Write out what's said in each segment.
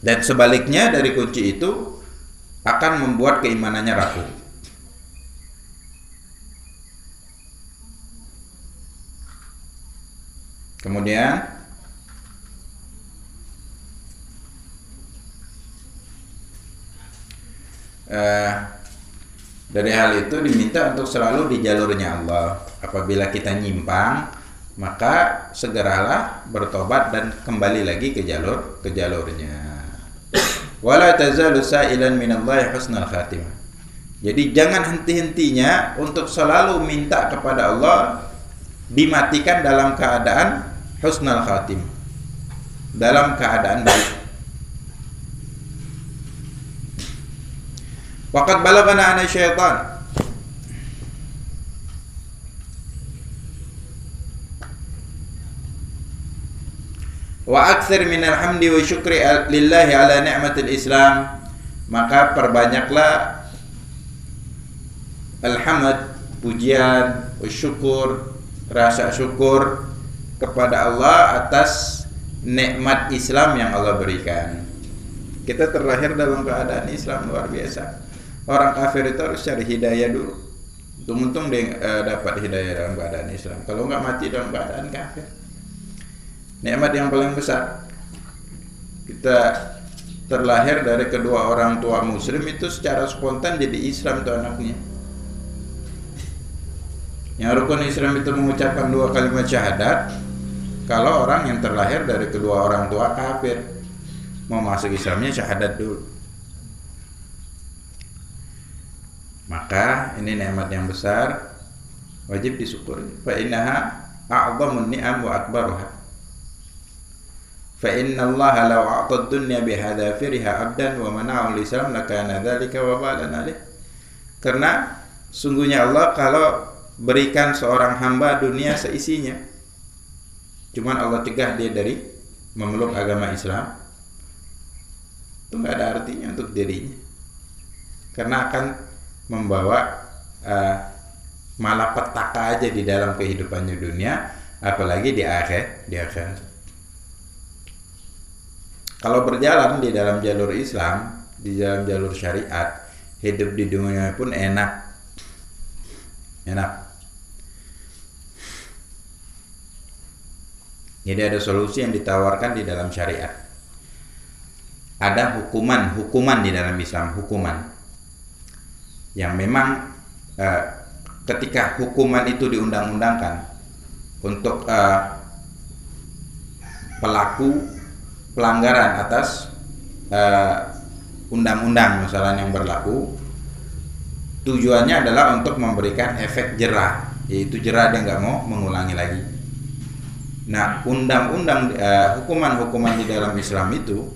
Dan sebaliknya dari kunci itu akan membuat keimanannya rapuh. Kemudian dari hal itu diminta untuk selalu di jalurnya Allah. Apabila kita nyimpang, maka segeralah bertobat dan kembali lagi ke jalurnya. Wala tazalu sa'ilan minallahi husnal khatimah. Jadi jangan henti-hentinya untuk selalu minta kepada Allah, dimatikan dalam keadaan husnal khatimah, dalam keadaan baik. Waqad balagana ana syaitan wa aktsir minal hamdi wa syukri lillahi ala ni'matil Islam. Maka perbanyaklah alhamd, pujian, syukur, rasa syukur kepada Allah atas nikmat Islam yang Allah berikan. Kita terlahir dalam keadaan Islam luar biasa. Orang kafir itu harus cari hidayah dulu. Untung dia dapat hidayah dalam keadaan Islam. Kalau nggak mati dalam keadaan kafir. Nikmat yang paling besar. Kita terlahir dari kedua orang tua muslim itu secara spontan jadi Islam tuh anaknya. Yang rukun Islam itu mengucapkan 2 kalimat syahadat. Kalau orang yang terlahir dari kedua orang tua kafir, mau masuk Islamnya syahadat dulu. Maka ini nikmat yang besar, wajib disyukuri. Fa innaha a'dhamun ni'am wa akbaruha. Fa innallaha law a'ta ad-dunya bihadafiriha 'abdan wa mana'ahu al-islam lakana dzalika wabalan 'alaih. Karena sungguhnya Allah kalau berikan seorang hamba dunia seisinya, cuman Allah cegah dia dari memeluk agama Islam, itu nggak ada artinya untuk dirinya, karena akan membawa malapetaka aja di dalam kehidupannya dunia, apalagi di akhirat. Kalau berjalan di dalam jalur Islam, di dalam jalur syariat, hidup di dunia pun enak. Jadi ada solusi yang ditawarkan di dalam syariat. Ada hukuman di dalam Islam, hukuman yang memang ketika hukuman itu diundang-undangkan untuk pelaku pelanggaran atas undang-undang misalnya yang berlaku, tujuannya adalah untuk memberikan efek jerah, yaitu jerah dia nggak mau mengulangi lagi. Nah, undang-undang hukuman-hukuman di dalam Islam itu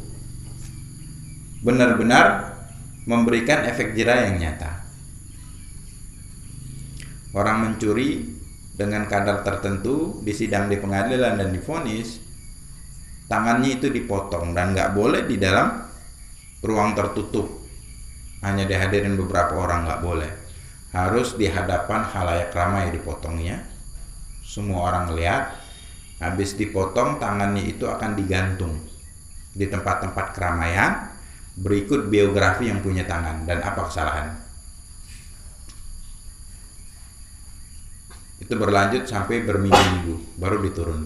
benar-benar memberikan efek jerah yang nyata. Orang mencuri dengan kadar tertentu di sidang di pengadilan dan divonis, tangannya itu dipotong dan nggak boleh di dalam ruang tertutup, hanya dihadirin beberapa orang, nggak boleh, harus di hadapan khalayak ramai dipotongnya, semua orang lihat. Habis dipotong, tangannya itu akan digantung di tempat-tempat keramaian, berikut biografi yang punya tangan dan apa kesalahan. Itu berlanjut sampai berminggu-minggu baru diturun.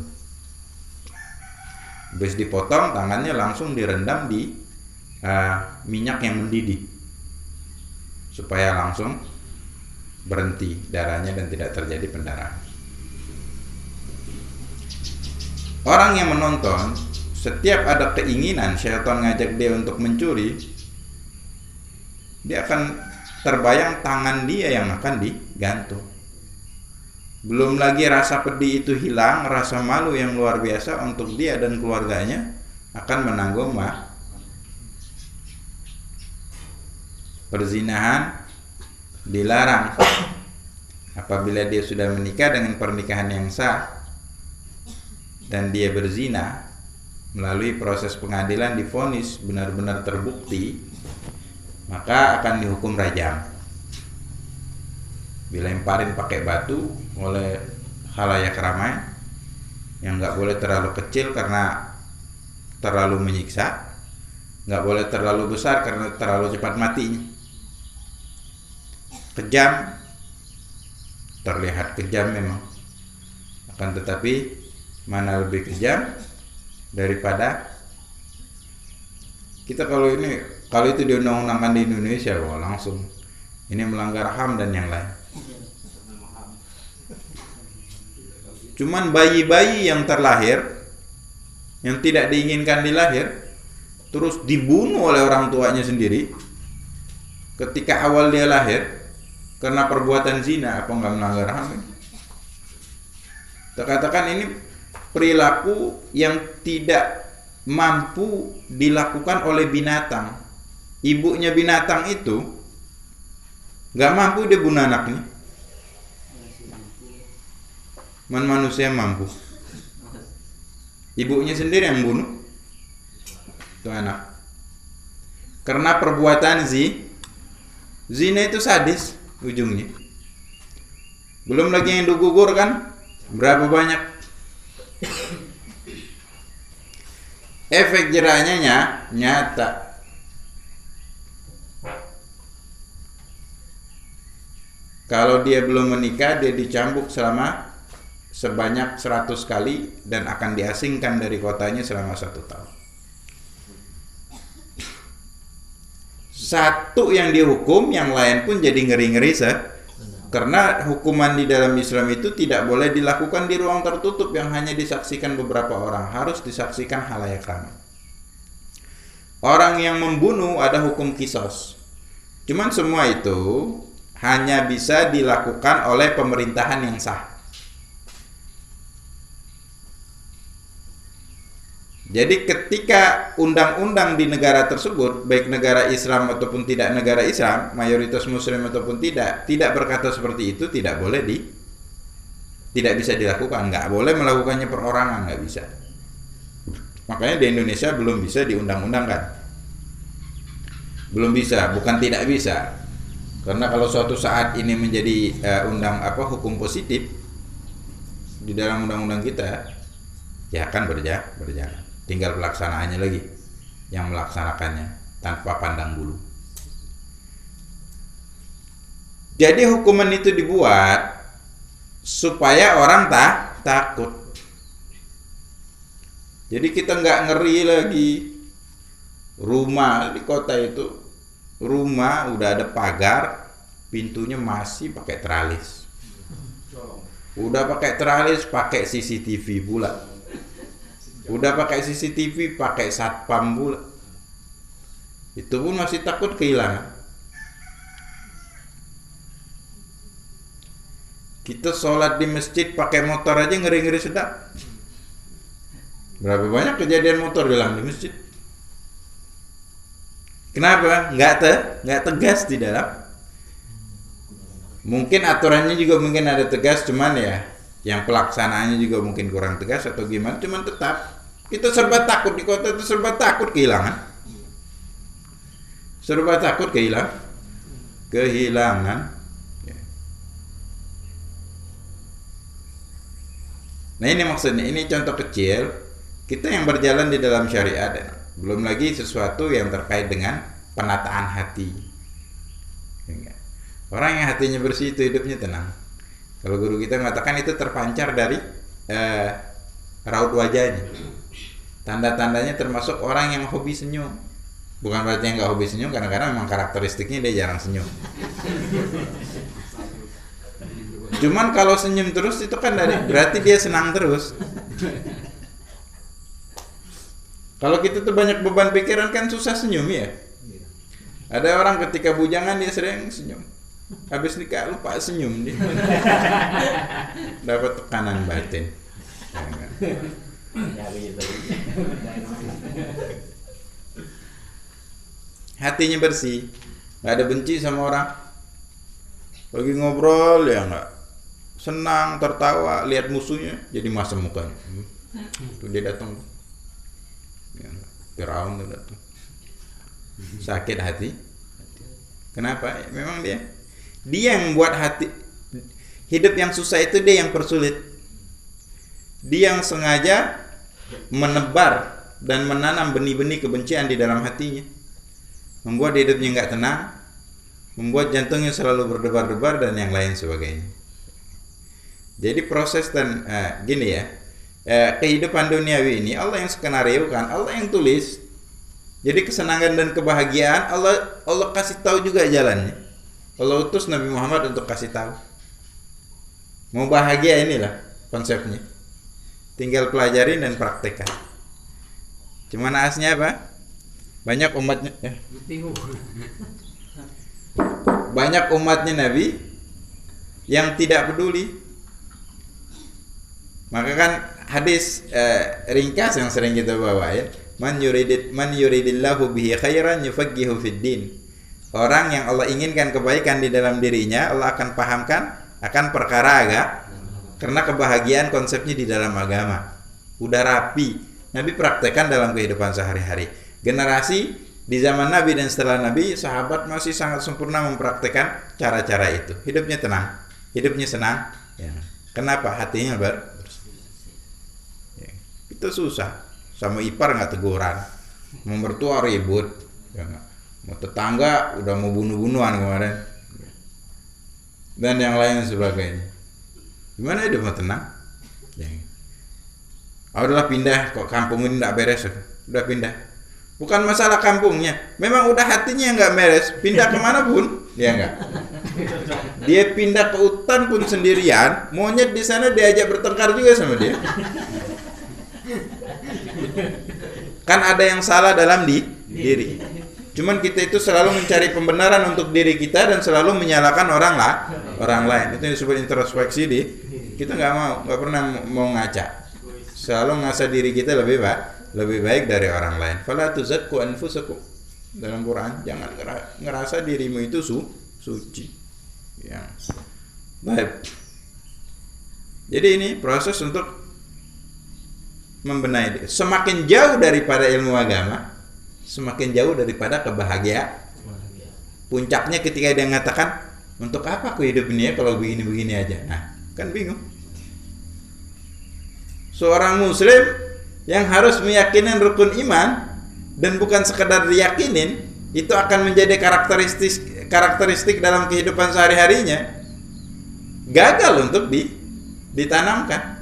Habis dipotong, tangannya langsung direndam di minyak yang mendidih supaya langsung berhenti darahnya dan tidak terjadi pendarahan. Orang yang menonton, setiap ada keinginan syaitan ngajak dia untuk mencuri, dia akan terbayang tangan dia yang akan digantung. Belum lagi rasa pedih itu hilang, rasa malu yang luar biasa untuk dia dan keluarganya akan menanggung perzinahan dilarang. Apabila dia sudah menikah dengan pernikahan yang sah dan dia berzina, melalui proses pengadilan divonis benar-benar terbukti, maka akan dihukum rajam. Dilemparin pakai batu oleh khalayak ramai, yang nggak boleh terlalu kecil karena terlalu menyiksa. Nggak boleh terlalu besar karena terlalu cepat matinya. Kejam, terlihat kejam memang. Akan tetapi mana lebih kejam daripada kita kalau itu diundang-undangkan di Indonesia, wah langsung ini melanggar HAM dan yang lain. Cuman bayi-bayi yang terlahir yang tidak diinginkan dilahir terus dibunuh oleh orang tuanya sendiri ketika awal dia lahir karena perbuatan zina, apa enggak melanggar HAM? Kita katakan ini perilaku yang tidak mampu dilakukan oleh binatang. Ibunya binatang itu enggak mampu dia bunuh anaknya. Manusia mampu. Ibunya sendiri yang bunuh itu anak. Karena perbuatan zina itu sadis ujungnya. Belum lagi yang digugur kan berapa banyak. Efek jerahnya nyata. Kalau dia belum menikah, dia dicambuk sebanyak 100 kali dan akan diasingkan dari kotanya selama 1 tahun. Satu yang dihukum, yang lain pun jadi ngeri-ngeri karena hukuman di dalam Islam itu tidak boleh dilakukan di ruang tertutup yang hanya disaksikan beberapa orang, harus disaksikan khalayak ramai. Orang yang membunuh ada hukum qisas. Cuman semua itu hanya bisa dilakukan oleh pemerintahan yang sah. Jadi ketika undang-undang di negara tersebut, baik negara Islam ataupun tidak negara Islam, mayoritas Muslim ataupun tidak berkata seperti itu, tidak bisa dilakukan, nggak boleh melakukannya perorangan, nggak bisa. Makanya di Indonesia belum bisa diundang-undangkan, belum bisa, bukan tidak bisa, karena kalau suatu saat ini menjadi hukum positif di dalam undang-undang kita, ya akan berjalan. Tinggal pelaksanaannya lagi yang melaksanakannya tanpa pandang bulu. Jadi hukuman itu dibuat supaya orang takut. Jadi kita nggak ngeri lagi. Rumah di kota itu, rumah udah ada pagar, pintunya masih pakai teralis. Udah pakai teralis, pakai CCTV pula. Udah pakai CCTV, pakai satpam pula. Itu pun masih takut kehilangan. Kita sholat di masjid pakai motor aja ngeri-ngeri sedap. Berapa banyak kejadian motor hilang di masjid? Kenapa? Nggak tegas di dalam. Mungkin aturannya juga mungkin ada tegas, cuman ya yang pelaksanaannya juga mungkin kurang tegas atau gimana, cuman tetap kita serba takut di kota itu, serba takut kehilangan. Serba takut kehilangan. Nah ini maksudnya, ini contoh kecil kita yang berjalan di dalam syariat, belum lagi sesuatu yang terkait dengan penataan hati. Orang yang hatinya bersih itu hidupnya tenang. Kalau guru kita mengatakan itu terpancar dari raut wajahnya. Tanda-tandanya termasuk orang yang hobi senyum. Bukan berarti yang nggak hobi senyum, kadang-kadang memang karakteristiknya dia jarang senyum. Cuman kalau senyum terus itu kan berarti dia senang terus. Kalau kita tuh banyak beban pikiran kan susah senyum ya. Ada orang ketika bujangan dia sering senyum. Habis nikah lupa senyum dia. Dapat tekanan batin. Hatinya bersih, nggak ada benci sama orang. Lagi ngobrol ya nggak senang, tertawa, lihat musuhnya jadi masam mukanya. Tuh dia datang, Firaun tuh datang. Sakit hati. Kenapa? Memang dia yang membuat hati hidup yang susah itu, dia yang persulit. Dia yang sengaja menebar dan menanam benih-benih kebencian di dalam hatinya, membuat hidupnya nggak tenang, membuat jantungnya selalu berdebar-debar dan yang lain sebagainya. Jadi proses dan gini ya, kehidupan duniawi ini Allah yang skenario kan, Allah yang tulis. Jadi kesenangan dan kebahagiaan Allah kasih tahu juga jalannya. Allah utus Nabi Muhammad untuk kasih tahu. Mau bahagia inilah konsepnya. Tinggal pelajarin dan praktekkan. Cuma naasnya apa? Banyak umatnya banyak umatnya Nabi yang tidak peduli. Maka kan hadis ringkas yang sering kita bawain, man yuridillahu bihi khairan yufaqihu fid din. Orang yang Allah inginkan kebaikan di dalam dirinya, Allah akan pahamkan akan perkara agama. Karena kebahagiaan konsepnya di dalam agama. Udah rapi, Nabi praktekkan dalam kehidupan sehari-hari. Generasi di zaman Nabi dan setelah Nabi, sahabat masih sangat sempurna mempraktekkan cara-cara itu. Hidupnya tenang, hidupnya senang. Ya. Kenapa? Hatinya ya. Itu susah. Sama ipar nggak teguran, mau mertua ribut, ya, mau tetangga udah mau bunuh-bunuhan kemarin, dan yang lain sebagainya. Gimana hidup mau tenang? Ya. Udahlah pindah, kok kampung ini nggak beres, udah pindah. Bukan masalah kampungnya, memang udah hatinya yang nggak beres, pindah kemana pun, ya nggak. Dia pindah ke hutan pun sendirian, monyet di sana diajak bertengkar juga sama dia. Kan ada yang salah dalam diri. Cuman kita itu selalu mencari pembenaran untuk diri kita dan selalu menyalahkan orang lain. Itu yang disebut introspeksi kita nggak pernah mau ngaca. Selalu ngasah diri kita lebih baik dari orang lain. Fala tuzakku anfusakum. Dalam Quran, jangan ngerasa dirimu itu suci. Ya. Baik. Jadi ini proses untuk membenahi diri. Semakin jauh daripada ilmu agama, semakin jauh daripada kebahagiaan. Puncaknya ketika dia mengatakan, untuk apa aku hidup ini ya kalau begini-begini aja. Nah, kan bingung. Seorang muslim yang harus meyakinin rukun iman dan bukan sekedar diyakinin, itu akan menjadi karakteristik dalam kehidupan sehari-harinya, gagal untuk ditanamkan.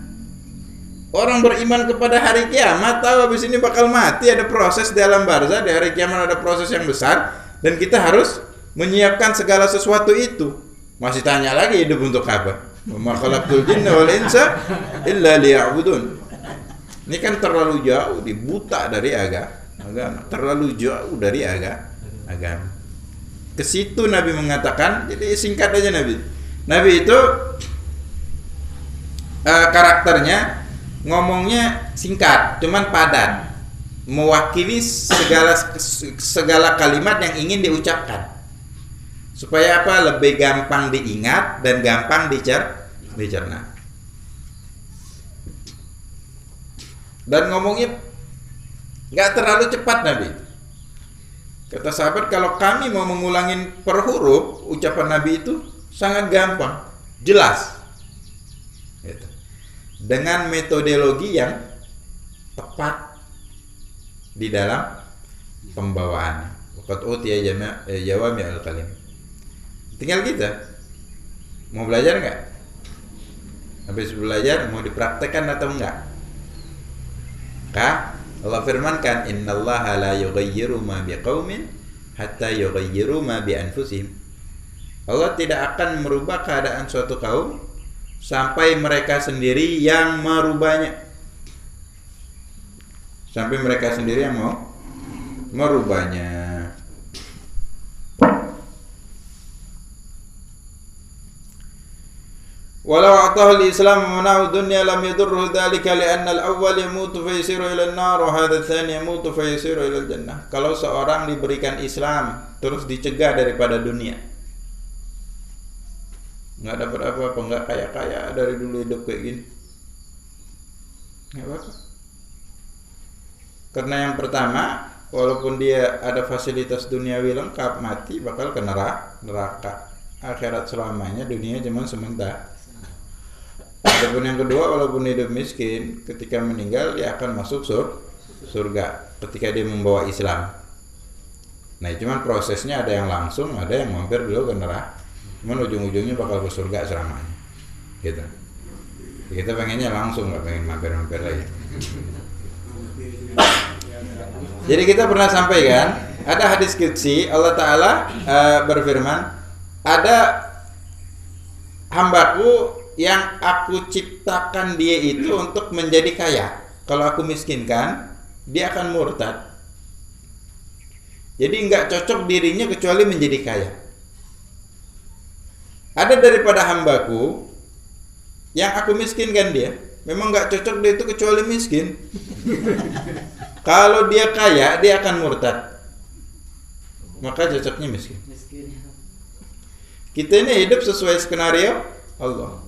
Orang beriman kepada hari kiamat, tahu habis ini bakal mati, ada proses di alam barzah, di hari kiamat ada proses yang besar, dan kita harus menyiapkan segala sesuatu itu. Masih tanya lagi hidup untuk apa? Wa khalaqtul jinna wal insa illa liya'budun. Ini kan terlalu jauh, dibuta dari agama, terlalu jauh dari agama. Ke situ Nabi mengatakan, jadi singkat aja Nabi itu karakternya ngomongnya singkat, cuman padat, mewakili segala kalimat yang ingin diucapkan, supaya apa? Lebih gampang diingat dan gampang dicerna. Dan ngomongnya nggak terlalu cepat Nabi. Kata sahabat, kalau kami mau mengulangin per huruf ucapan Nabi itu sangat gampang, jelas. Dengan metodologi yang tepat di dalam pembawaannya. Waqad utiya jawami'ul kalim. Tinggal kita mau belajar nggak? Habis belajar mau dipraktekkan atau enggak? Allah firmankan, innallaha la yughayyiru ma biqaumin hatta yughayyiru ma bi anfusihim. Allah tidak akan merubah keadaan suatu kaum sampai mereka sendiri yang merubahnya. Sampai mereka sendiri yang mau merubahnya. Walau a'tahu al-Islam mana'u dunya lam yadurruhu dhalika li'anna al-awwal yamutu fa yasiru ila an-nar wa hadha ats-tsani yamutu fa yasiru ila al-jannah. Kalau seorang diberikan Islam terus dicegah daripada dunia, nggak dapat apa-apa, nggak kaya-kaya dari dulu hidup kayak gini, nggak apa-apa. Karena yang pertama, walaupun dia ada fasilitas duniawi lengkap, mati bakal ke neraka. Akhirat selamanya, dunia cuma sementara. Adapun yang kedua, walaupun hidup miskin, ketika meninggal dia akan masuk surga ketika dia membawa Islam. Nah, cuman prosesnya ada yang langsung, ada yang mampir dulu ke neraka. Cuman ujung-ujungnya bakal ke surga selamanya. Gitu. Kita pengennya langsung, nggak pengen mampir-mampir lagi. Jadi kita pernah sampaikan, ada hadis qudsi, Allah Ta'ala berfirman, ada hambaku yang aku ciptakan dia itu untuk menjadi kaya. Kalau aku miskinkan, dia akan murtad. Jadi nggak cocok dirinya kecuali menjadi kaya. Ada daripada hambaku yang aku miskinkan dia, memang nggak cocok dia itu kecuali miskin. Kalau dia kaya, dia akan murtad. Maka cocoknya miskin. Kita ini hidup sesuai skenario Allah.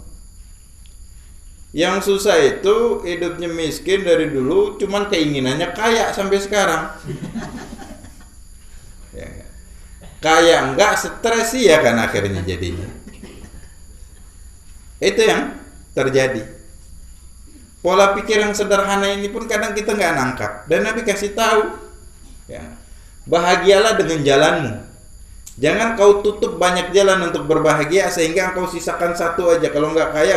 Yang susah itu hidupnya miskin dari dulu, cuman keinginannya kaya sampai sekarang. Ya, kaya enggak, stres sih ya kan akhirnya jadinya. Itu yang terjadi. Pola pikir yang sederhana ini pun kadang kita nggak nangkap. Dan Nabi kasih tahu, ya, bahagialah dengan jalanmu. Jangan kau tutup banyak jalan untuk berbahagia sehingga kau sisakan satu aja. Kalau nggak kaya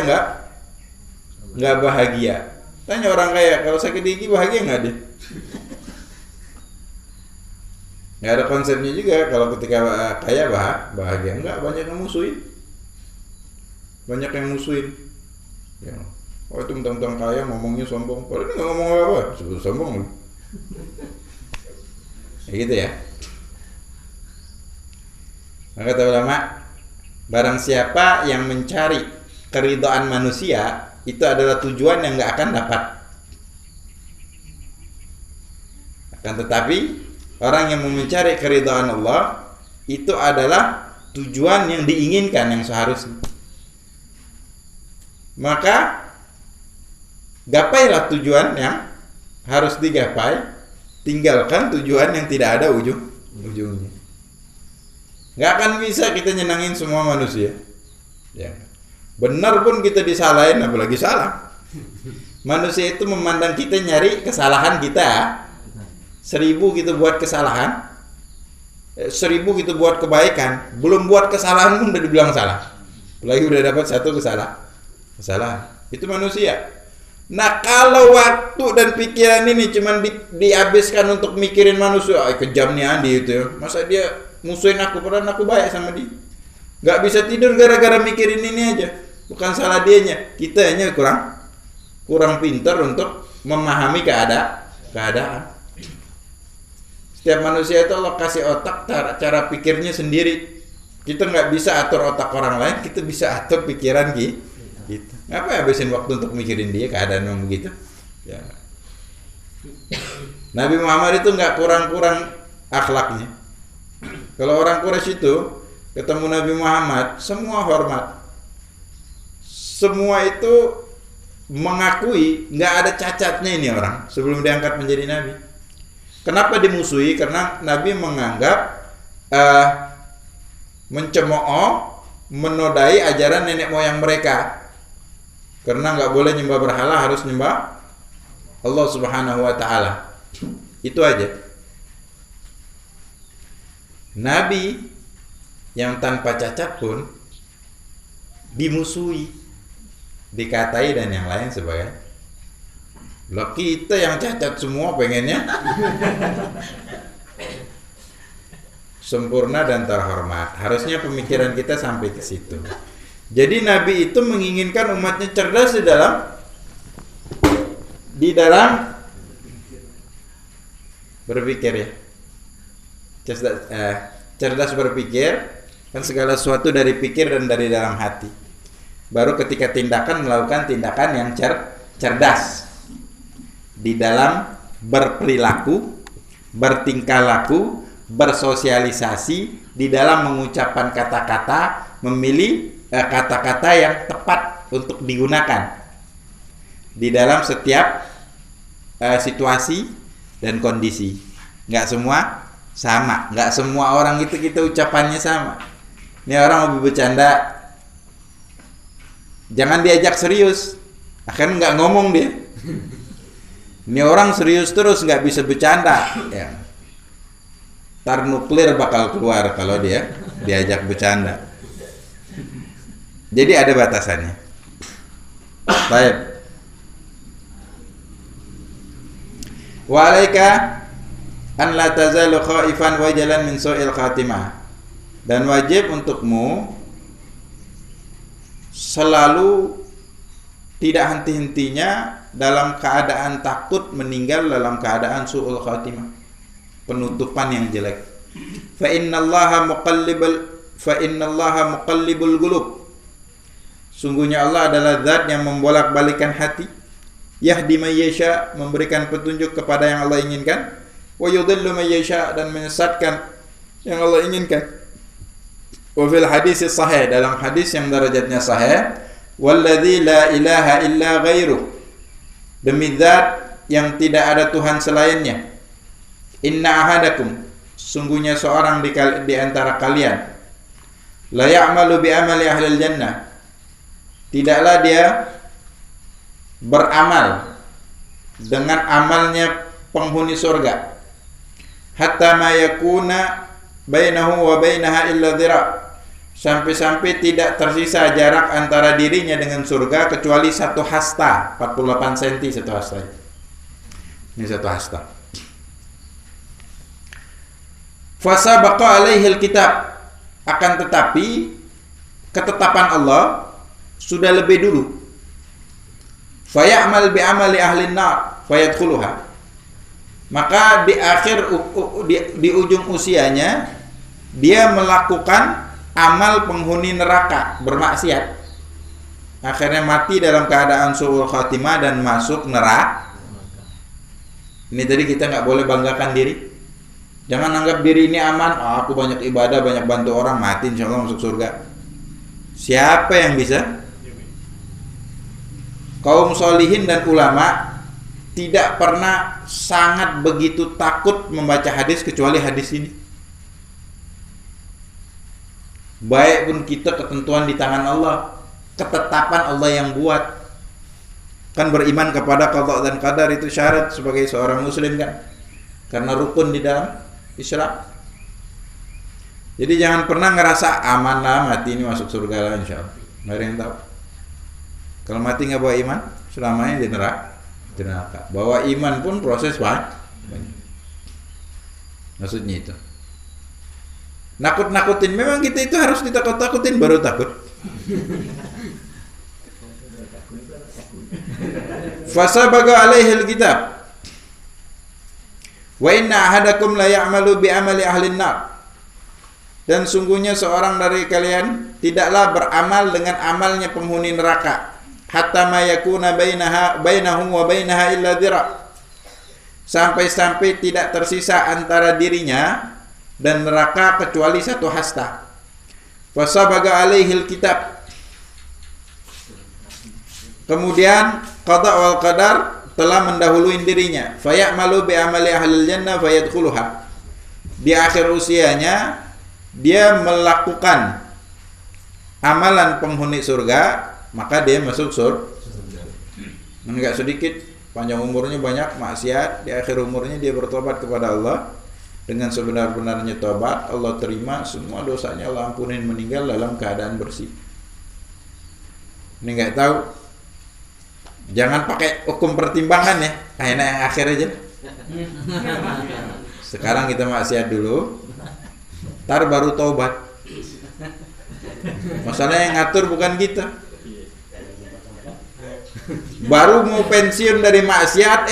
nggak bahagia. Tanya orang kaya, kalau sakit gigi bahagia nggak dia? Nggak ada konsepnya juga. Kalau ketika kaya bahagia nggak, banyak yang musuhin. Banyak yang musuhin. Ya. Oh itu tentang kaya ngomongnya sombong. Padahal dia nggak ngomong apa-apa, sebut sombong. Ya gitu ya. Maka kata ulama, barang siapa yang mencari keridhaan manusia, itu adalah tujuan yang nggak akan dapat. Akan tetapi orang yang mau mencari keridhaan Allah, itu adalah tujuan yang diinginkan yang seharusnya. Maka gapailah tujuan yang harus digapai, tinggalkan tujuan yang tidak ada ujungnya. Nggak akan bisa kita nyenangin semua manusia. Ya. Benar pun kita disalahin, apalagi salah. Manusia itu memandang kita nyari kesalahan kita. 1000 kita buat kesalahan, 1000 kita buat kebaikan, belum buat kesalahan pun udah dibilang salah. Apalagi udah dapat satu kesalahan. Itu manusia. Nah, kalau waktu dan pikiran ini cuman dihabiskan untuk mikirin manusia, kejam nih Andi itu. Masa dia musuhin aku, padahal aku baik sama dia. Gak bisa tidur gara-gara mikirin ini aja. Bukan salah dianya, kita hanya kurang pintar untuk memahami keadaan. Setiap manusia itu Allah kasih otak, cara pikirnya sendiri. Kita nggak bisa atur otak orang lain, kita bisa atur pikiran kita. Ngapa habisin waktu untuk mikirin dia, keadaan yang begitu? Ya. Nabi Muhammad itu nggak kurang-kurang akhlaknya. Kalau orang Quraisy itu ketemu Nabi Muhammad, semua hormat. Semua itu mengakui nggak ada cacatnya ini orang sebelum diangkat menjadi nabi. Kenapa dimusuhi? Karena Nabi menganggap mencemooh, menodai ajaran nenek moyang mereka. Karena nggak boleh nyembah berhala, harus nyembah Allah Subhanahu wa Ta'ala. Itu aja. Nabi yang tanpa cacat pun dimusuhi, dikatai dan yang lain sebagainya. Loh, kita yang cacat semua pengennya sempurna dan terhormat. Harusnya pemikiran kita sampai ke situ. Jadi Nabi itu menginginkan umatnya cerdas di dalam berpikir ya. Cerdas berpikir, kan segala sesuatu dari pikir dan dari dalam hati. Baru ketika tindakan melakukan tindakan yang cerdas di dalam berperilaku, bertingkah laku, bersosialisasi, di dalam mengucapkan kata-kata, memilih kata-kata yang tepat untuk digunakan di dalam setiap situasi dan kondisi. Nggak semua sama, nggak semua orang itu kita ucapannya sama. Ini orang mau bercanda, jangan diajak serius, akan nggak ngomong dia. Ini orang serius terus, nggak bisa bercanda. Ya. Tar nuklir bakal keluar kalau dia diajak bercanda. Jadi ada batasannya. Baik. Wa alaika an la tazalu khaifan wajalan min su'il khatimah. Dan wajib untukmu selalu tidak henti-hentinya dalam keadaan takut meninggal dalam keadaan su'ul khatimah, penutupan yang jelek. Fa innallaha muqallibul qulub. Sungguhnya Allah adalah zat yang membolak-balikan hati. Yahdi may yasha, memberikan petunjuk kepada yang Allah inginkan. Wa yudhillu may yasha, dan menyesatkan yang Allah inginkan. Wa fil hadis sahih, dalam hadis yang derajatnya sahih, walladzi la ilaha illa ghairuh, demi zat yang tidak ada Tuhan selainnya. Inna ahadakum, sungguhnya seorang di antara kalian, la ya'malu bi amali ahlil jannah, tidaklah dia beramal dengan amalnya penghuni surga, hatta ma yakuna bainahu wa bainaha illa dhira', sampai-sampai tidak tersisa jarak antara dirinya dengan surga kecuali satu hasta, 48 cm satu hasta. Ini satu hasta. Fasabaqa alaihi alkitab, akan tetapi ketetapan Allah sudah lebih dulu. Fayamal bi amali ahli nar fayadkhuluha, maka di akhir di ujung usianya dia melakukan amal penghuni neraka, bermaksiat, akhirnya mati dalam keadaan su'ul khatimah dan masuk neraka. Ini tadi kita nggak boleh banggakan diri. Jangan anggap diri ini aman. Aku banyak ibadah, banyak bantu orang, mati insya Allah masuk surga. Siapa yang bisa? Kaum solihin dan ulama tidak pernah sangat begitu takut membaca hadis kecuali hadis ini. Baik pun kita, ketentuan di tangan Allah, ketetapan Allah yang buat. Kan beriman kepada qada dan qadar itu syarat sebagai seorang muslim kan, karena rukun di dalam Islam. Jadi jangan pernah ngerasa aman lah, mati ini masuk surga lah insya Allah. Nggak ada yang tahu. Kalau mati nggak bawa iman, selamanya di neraka. Bawa iman pun proses banyak. Maksudnya itu. Nakut-nakutin, memang kita itu harus ditakut-takutin baru takut. Fasabaga alaihi alkitab. Wa inna ahadakum la ya'malu bi amali ahli nar. Dan sungguhnya seorang dari kalian tidaklah beramal dengan amalnya penghuni neraka. Hatta ma yakuna bainahu wa bainaha illa dhira'. Sampai-sampai tidak tersisa antara dirinya dan neraka kecuali satu hasta. Fasabaga alaihi alkitab. Kemudian qada wal qadar telah mendahului dirinya. Fayamalu bi amali ahlil jannah fayadkhuluha. Di akhir usianya dia melakukan amalan penghuni surga, maka dia masuk surga. Enggak sedikit, panjang umurnya banyak maksiat, di akhir umurnya dia bertobat kepada Allah dengan sebenar-benarnya tobat, Allah terima semua dosanya, Allah ampunin, meninggal dalam keadaan bersih. Ini enggak tahu. Jangan pakai hukum pertimbangan ya, enak yang akhir aja. Sekarang kita maksiat dulu, ntar baru taubat. Masalah yang ngatur bukan kita. Baru mau pensiun dari maksiat,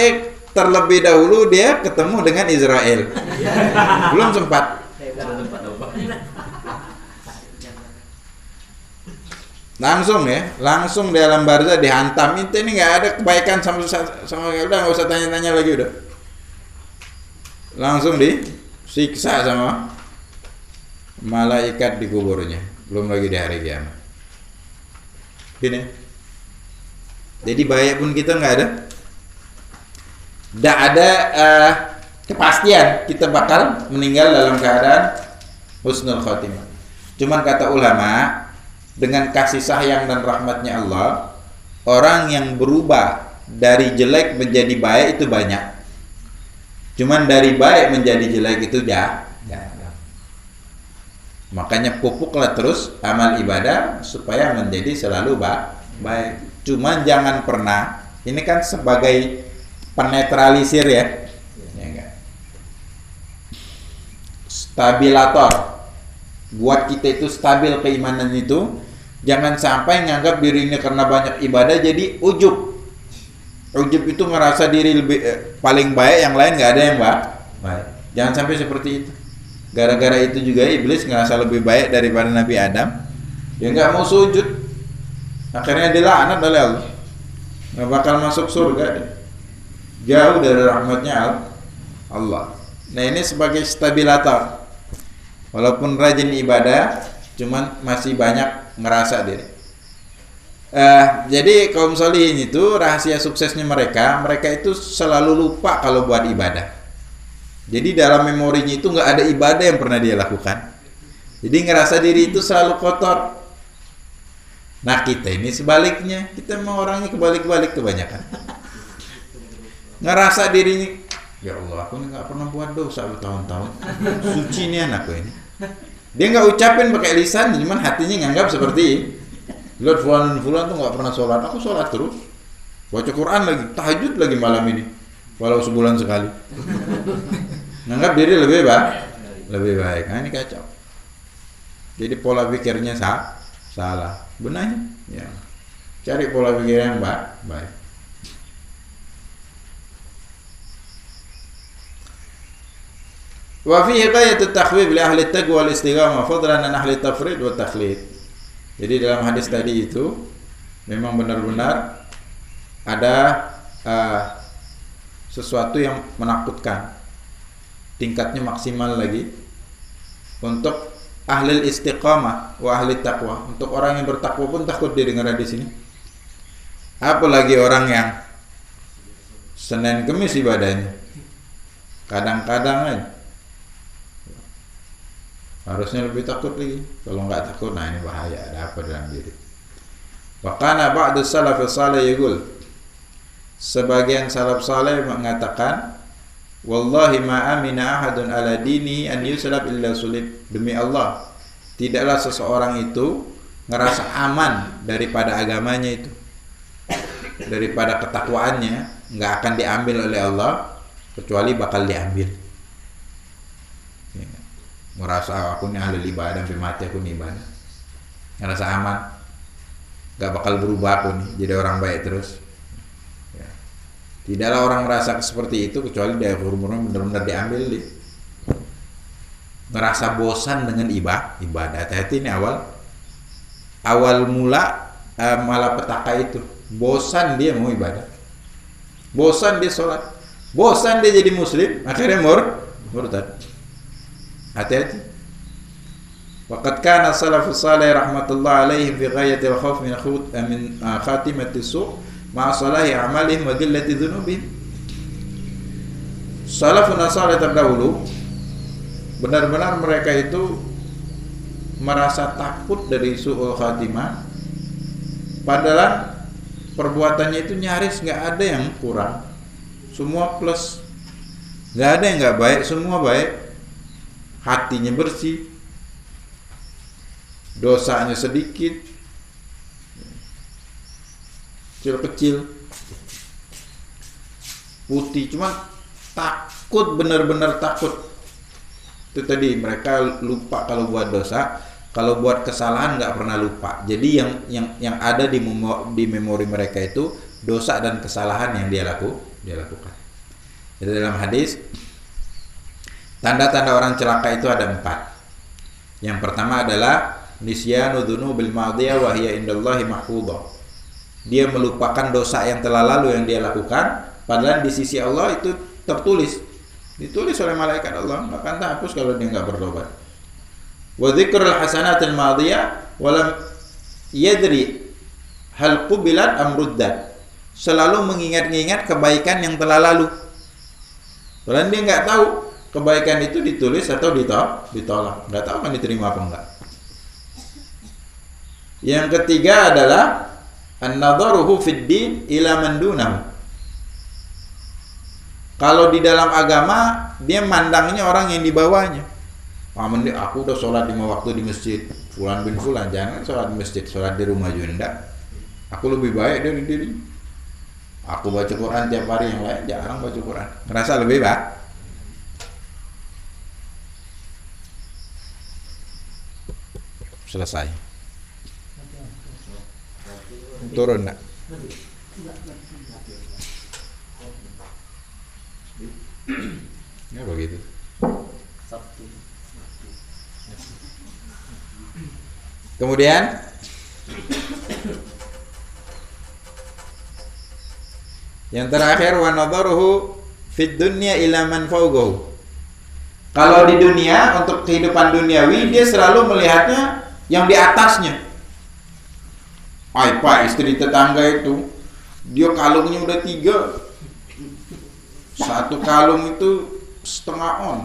terlebih dahulu dia ketemu dengan Israel. Belum sempat. Langsung ya, langsung di alam barzah dihantam. Ini nggak ada kebaikan sama udah nggak usah tanya-tanya lagi udah. Langsung disiksa sama malaikat di kuburnya. Belum lagi di hari kiamat. Gini. Jadi baik pun kita nggak ada kepastian kita bakal meninggal dalam keadaan husnul khotimah. Cuman kata ulama, dengan kasih sayang dan rahmatnya Allah, orang yang berubah dari jelek menjadi baik itu banyak. Cuman dari baik menjadi jelek itu jarang. Makanya pupuklah terus amal ibadah supaya menjadi selalu baik. Cuman jangan pernah, ini kan sebagai penetralisir ya, stabilator buat kita itu stabil keimanan itu. Jangan sampai nganggap dirinya karena banyak ibadah jadi ujub. Ujub itu merasa diri lebih paling baik, yang lain nggak ada yang baik. Jangan sampai seperti itu. Gara-gara itu juga iblis ngerasa lebih baik daripada Nabi Adam. Dia nggak mau sujud. Akhirnya dilaknat oleh Allah. Nggak bakal masuk surga. Jauh dari rahmatnya Allah. Nah ini sebagai stabilator. Walaupun rajin ibadah, cuman masih banyak ngerasa diri. Jadi kaum solihin itu rahasia suksesnya mereka itu selalu lupa kalau buat ibadah. Jadi dalam memorinya itu nggak ada ibadah yang pernah dia lakukan. Jadi ngerasa diri itu selalu kotor. Nah kita ini sebaliknya, kita memang orangnya kebalik-balik kebanyakan. Ngerasa dirinya, ya Allah aku nggak pernah buat dosa bertahun-tahun. Suci nih anakku ini. Dia nggak ucapin pakai lisan, cuman hatinya nganggap seperti lihat fulan tuh nggak pernah sholat, aku sholat terus, baca Quran lagi, tahajud lagi malam ini, walau sebulan sekali. Nganggap diri lebih baik. Nah ini kacau. Jadi pola pikirnya salah. Benarnya, ya. Cari pola pikir yang baik. Wa fihi ghayatut takhwif li ahli taqwa wal istighamah fadlan an ahli tafrid wa taqlid. Jadi dalam hadis tadi itu memang benar-benar ada sesuatu yang menakutkan. Tingkatnya maksimal lagi untuk ahli istiqamah wa ahli taqwa. Untuk orang yang bertakwa pun takut didengar di sini. Apalagi orang yang Senin Kemis ibadahnya. Kadang-kadang kan harusnya lebih takut lagi. Kalau nggak takut, nah ini bahaya, ada apa dalam diri. Wa kana ba'du salaf salih yaqul, sebagian salaf saleh mengatakan, wallahi ma amina ahadun ala dini an yuslab illa sulib. Demi Allah, tidaklah seseorang itu ngerasa aman daripada agamanya itu, daripada ketakwaannya, nggak akan diambil oleh Allah kecuali bakal diambil. Merasa aku ini ahli ibadah sampai mati, aku ini ibadah, ngerasa aman, nggak bakal berubah aku nih jadi orang baik terus. Tidaklah orang merasa seperti itu kecuali dia umurnya benar-benar diambil dia. Merasa bosan dengan ibadah. Hati-hati ini awal mula malapetaka itu. Bosan dia mau ibadah. Bosan dia sholat. Bosan dia jadi muslim. Akhirnya murtad. Hati-hati. Waqad kana salafus salih rahmatullah alaihim fi ghayatil khauf min khatimati su' ma'asalahi amalihim wa qillati dhunubihim. Salafun salih terdahulu benar-benar mereka itu merasa takut dari su'ul khatimah, padahal perbuatannya itu nyaris nggak ada yang kurang, semua plus, nggak ada yang nggak baik, semua baik. Hatinya bersih, dosanya sedikit, kecil-kecil, putih, cuma takut, benar-benar takut. Itu tadi mereka lupa kalau buat dosa, kalau buat kesalahan nggak pernah lupa. Jadi yang ada di memori mereka itu dosa dan kesalahan yang dia lakukan. Jadi dalam hadis, tanda-tanda orang celaka itu ada 4. Yang pertama adalah nisyanu dzunubil madiyah wa hiya indallahi mahfudhah. Dia melupakan dosa yang telah lalu yang dia lakukan, padahal di sisi Allah itu ditulis oleh malaikat Allah, akan terhapus kalau dia nggak bertobat. Wa dzikrul hasanatil madiyah wa lam yadri hal qubilat am ruddat. Selalu mengingat-ingat kebaikan yang telah lalu, padahal dia nggak tahu kebaikan itu ditulis atau ditolak, nggak tahu kan diterima apa enggak. Yang ketiga adalah an-nadharuhu fid din ila man dunahu. Kalau di dalam agama dia mandangnya orang yang di bawahnya. Mending aku udah sholat 5 waktu di masjid. Fulan bin Fulan, jangan sholat di masjid, sholat di rumah juga enggak. Aku lebih baik dari diri. Aku baca Quran tiap hari, yang lain jarang baca Quran. Ngerasa lebih baik. Selesai. Turun enggak? Ya begitu. Kemudian yang terakhir, wa nadharuhu fid dunya ila man fawqahu. Kalau di dunia, untuk kehidupan duniawi, dia selalu melihatnya yang di atasnya. Ay pak, istri tetangga itu dia kalungnya udah 3. Satu kalung itu setengah on.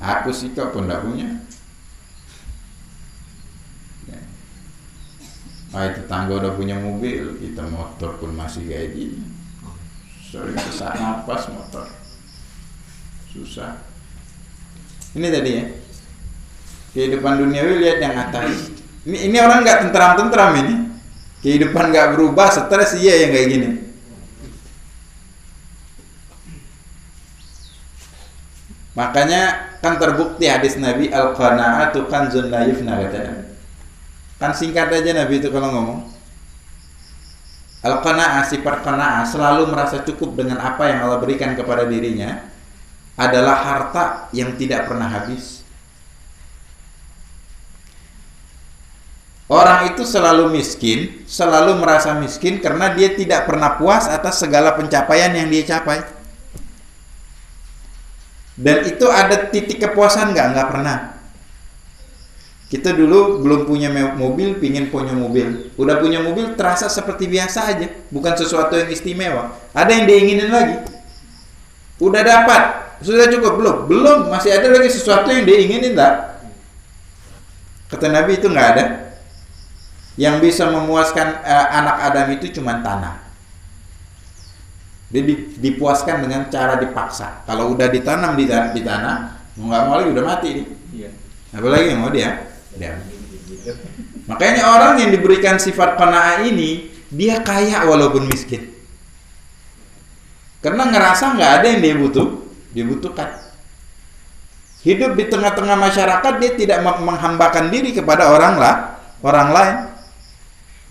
Aku sih kok enggak punya. Tetangga udah punya mobil, kita motor pun masih kayak gini. Sering sesak napas motor. Susah. Ini tadi ya. Kehidupan duniawi lihat yang atas. Ini orang nggak tentram-tentram ini. Kehidupan nggak berubah, stres iya yang kayak gini. Makanya kan terbukti hadis Nabi, al-qanaa'atu kanzun la yufna, katanya. Kan singkat aja Nabi itu kalau ngomong. Al-qanaa'ah, sifat qanaa'ah, selalu merasa cukup dengan apa yang Allah berikan kepada dirinya, adalah harta yang tidak pernah habis. Orang itu selalu miskin, selalu merasa miskin karena dia tidak pernah puas atas segala pencapaian yang dia capai. Dan itu ada titik kepuasan nggak? Nggak pernah. Kita dulu belum punya mobil, pingin punya mobil. Udah punya mobil terasa seperti biasa aja, bukan sesuatu yang istimewa. Ada yang diinginin lagi. Udah dapat, sudah cukup belum? Belum, masih ada lagi sesuatu yang diinginin tak? Kata Nabi itu nggak ada. Yang bisa memuaskan anak Adam itu cuma tanah. Dia dipuaskan dengan cara dipaksa. Kalau udah ditanam di tanah, mau nggak mau lagi udah mati nih. Iya. Apalagi yang mau dia. Makanya orang yang diberikan sifat qanaa'ah ini, dia kaya walaupun miskin. Karena ngerasa nggak ada yang dia butuhkan. Hidup di tengah-tengah masyarakat, dia tidak menghambakan diri kepada orang lain.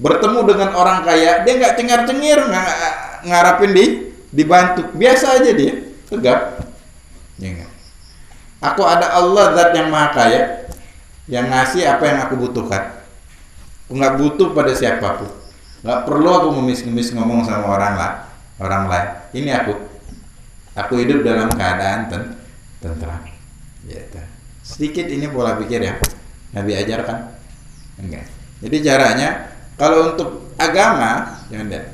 Bertemu dengan orang kaya, dia nggak cengar-cengir, ngarapin dibantu. Biasa aja dia, tegap. Ya, aku ada Allah zat yang maha kaya, yang ngasih apa yang aku butuhkan. Aku nggak butuh pada siapapun. Nggak perlu aku ngemis-ngemis ngomong sama orang lain. Ini aku hidup dalam keadaan tentram. Gitu. Sedikit ini pola pikir ya, Nabi ajarkan. Enggak. Jadi caranya, kalau untuk agama, jangan deh.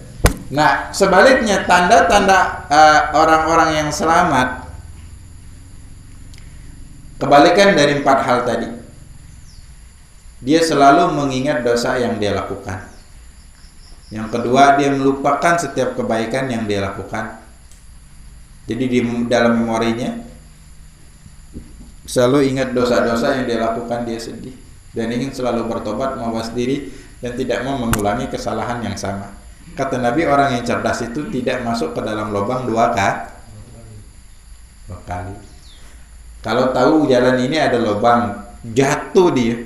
Nah, sebaliknya tanda-tanda orang-orang yang selamat, kebalikan dari 4 hal tadi. Dia selalu mengingat dosa yang dia lakukan. Yang kedua, dia melupakan setiap kebaikan yang dia lakukan. Jadi di dalam memorinya selalu ingat dosa-dosa yang dia lakukan, dia sedih dan ingin selalu bertobat, mawas diri, dan tidak mau mengulangi kesalahan yang sama. Kata Nabi, orang yang cerdas itu tidak masuk ke dalam lubang 2 kali. Kalau tahu jalan ini ada lubang, jatuh dia,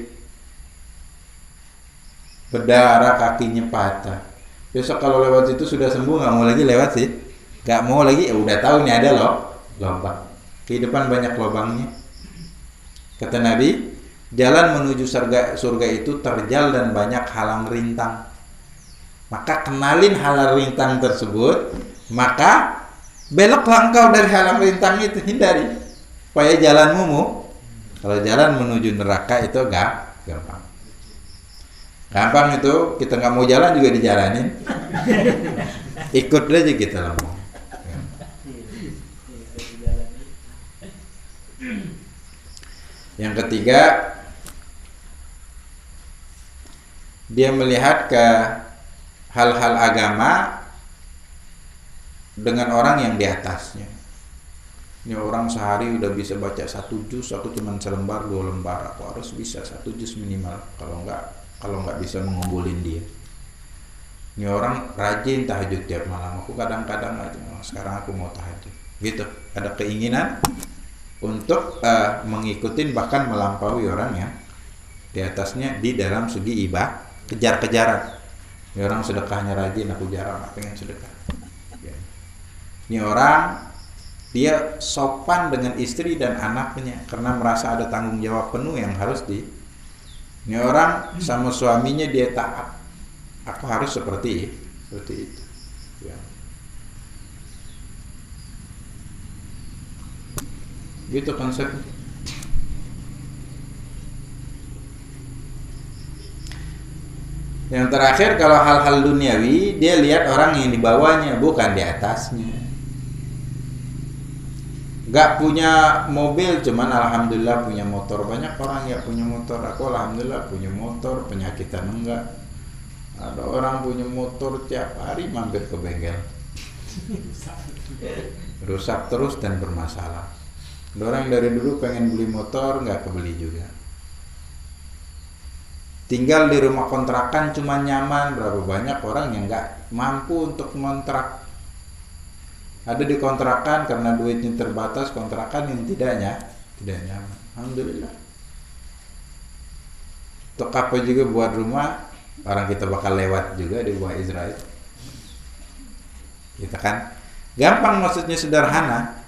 berdarah, kakinya patah. Besok kalau lewat itu sudah sembuh, nggak mau lagi lewat sih, nggak mau lagi. Ya udah tahu nih ada lubang. Kehidupan banyak lubangnya. Kata Nabi, jalan menuju surga itu terjal dan banyak halang rintang. Maka kenalin halang rintang tersebut, maka beloklah engkau dari halang rintang itu, hindari. Supaya jalanmu, kalau jalan menuju neraka itu gampang. Gampang itu, kita nggak mau jalan juga dijalanin. Ikut aja kita ngomong. Yang ketiga, dia melihat ke hal-hal agama dengan orang yang di atasnya. Ini orang sehari udah bisa baca 1 juz, aku cuma selembar 2 lembar, aku harus bisa 1 juz minimal. Kalau nggak bisa mengumpulin dia. Ini orang rajin tahajud tiap malam, aku kadang-kadang aja, sekarang aku mau tahajud. Gitu, ada keinginan untuk mengikuti bahkan melampaui orang yang di atasnya di dalam segi ibadah, kejar-kejaran. Ini orang sedekahnya rajin, aku jarang, aku pengen sedekah. Ini orang dia sopan dengan istri dan anaknya karena merasa ada tanggung jawab penuh yang harus Ini orang sama suaminya dia taat. Aku harus seperti itu. Ya. Gitu konsepnya. Yang terakhir, kalau hal-hal duniawi dia lihat orang yang di bawahnya, bukan di atasnya. Gak punya mobil, cuman alhamdulillah punya motor. Banyak orang yang punya motor, aku alhamdulillah punya motor, penyakitan enggak. Ada orang punya motor tiap hari mampir ke bengkel, rusak terus dan bermasalah. Ada orang yang dari dulu pengen beli motor, nggak kebeli juga. Tinggal di rumah kontrakan cuma nyaman. Berapa banyak orang yang nggak mampu untuk kontrak. Ada di kontrakan karena duitnya terbatas, kontrakan yang tidak nyaman. Alhamdulillah. Untuk apa juga buat rumah, orang kita bakal lewat juga di bawah Israel. Kita kan gampang, maksudnya sederhana.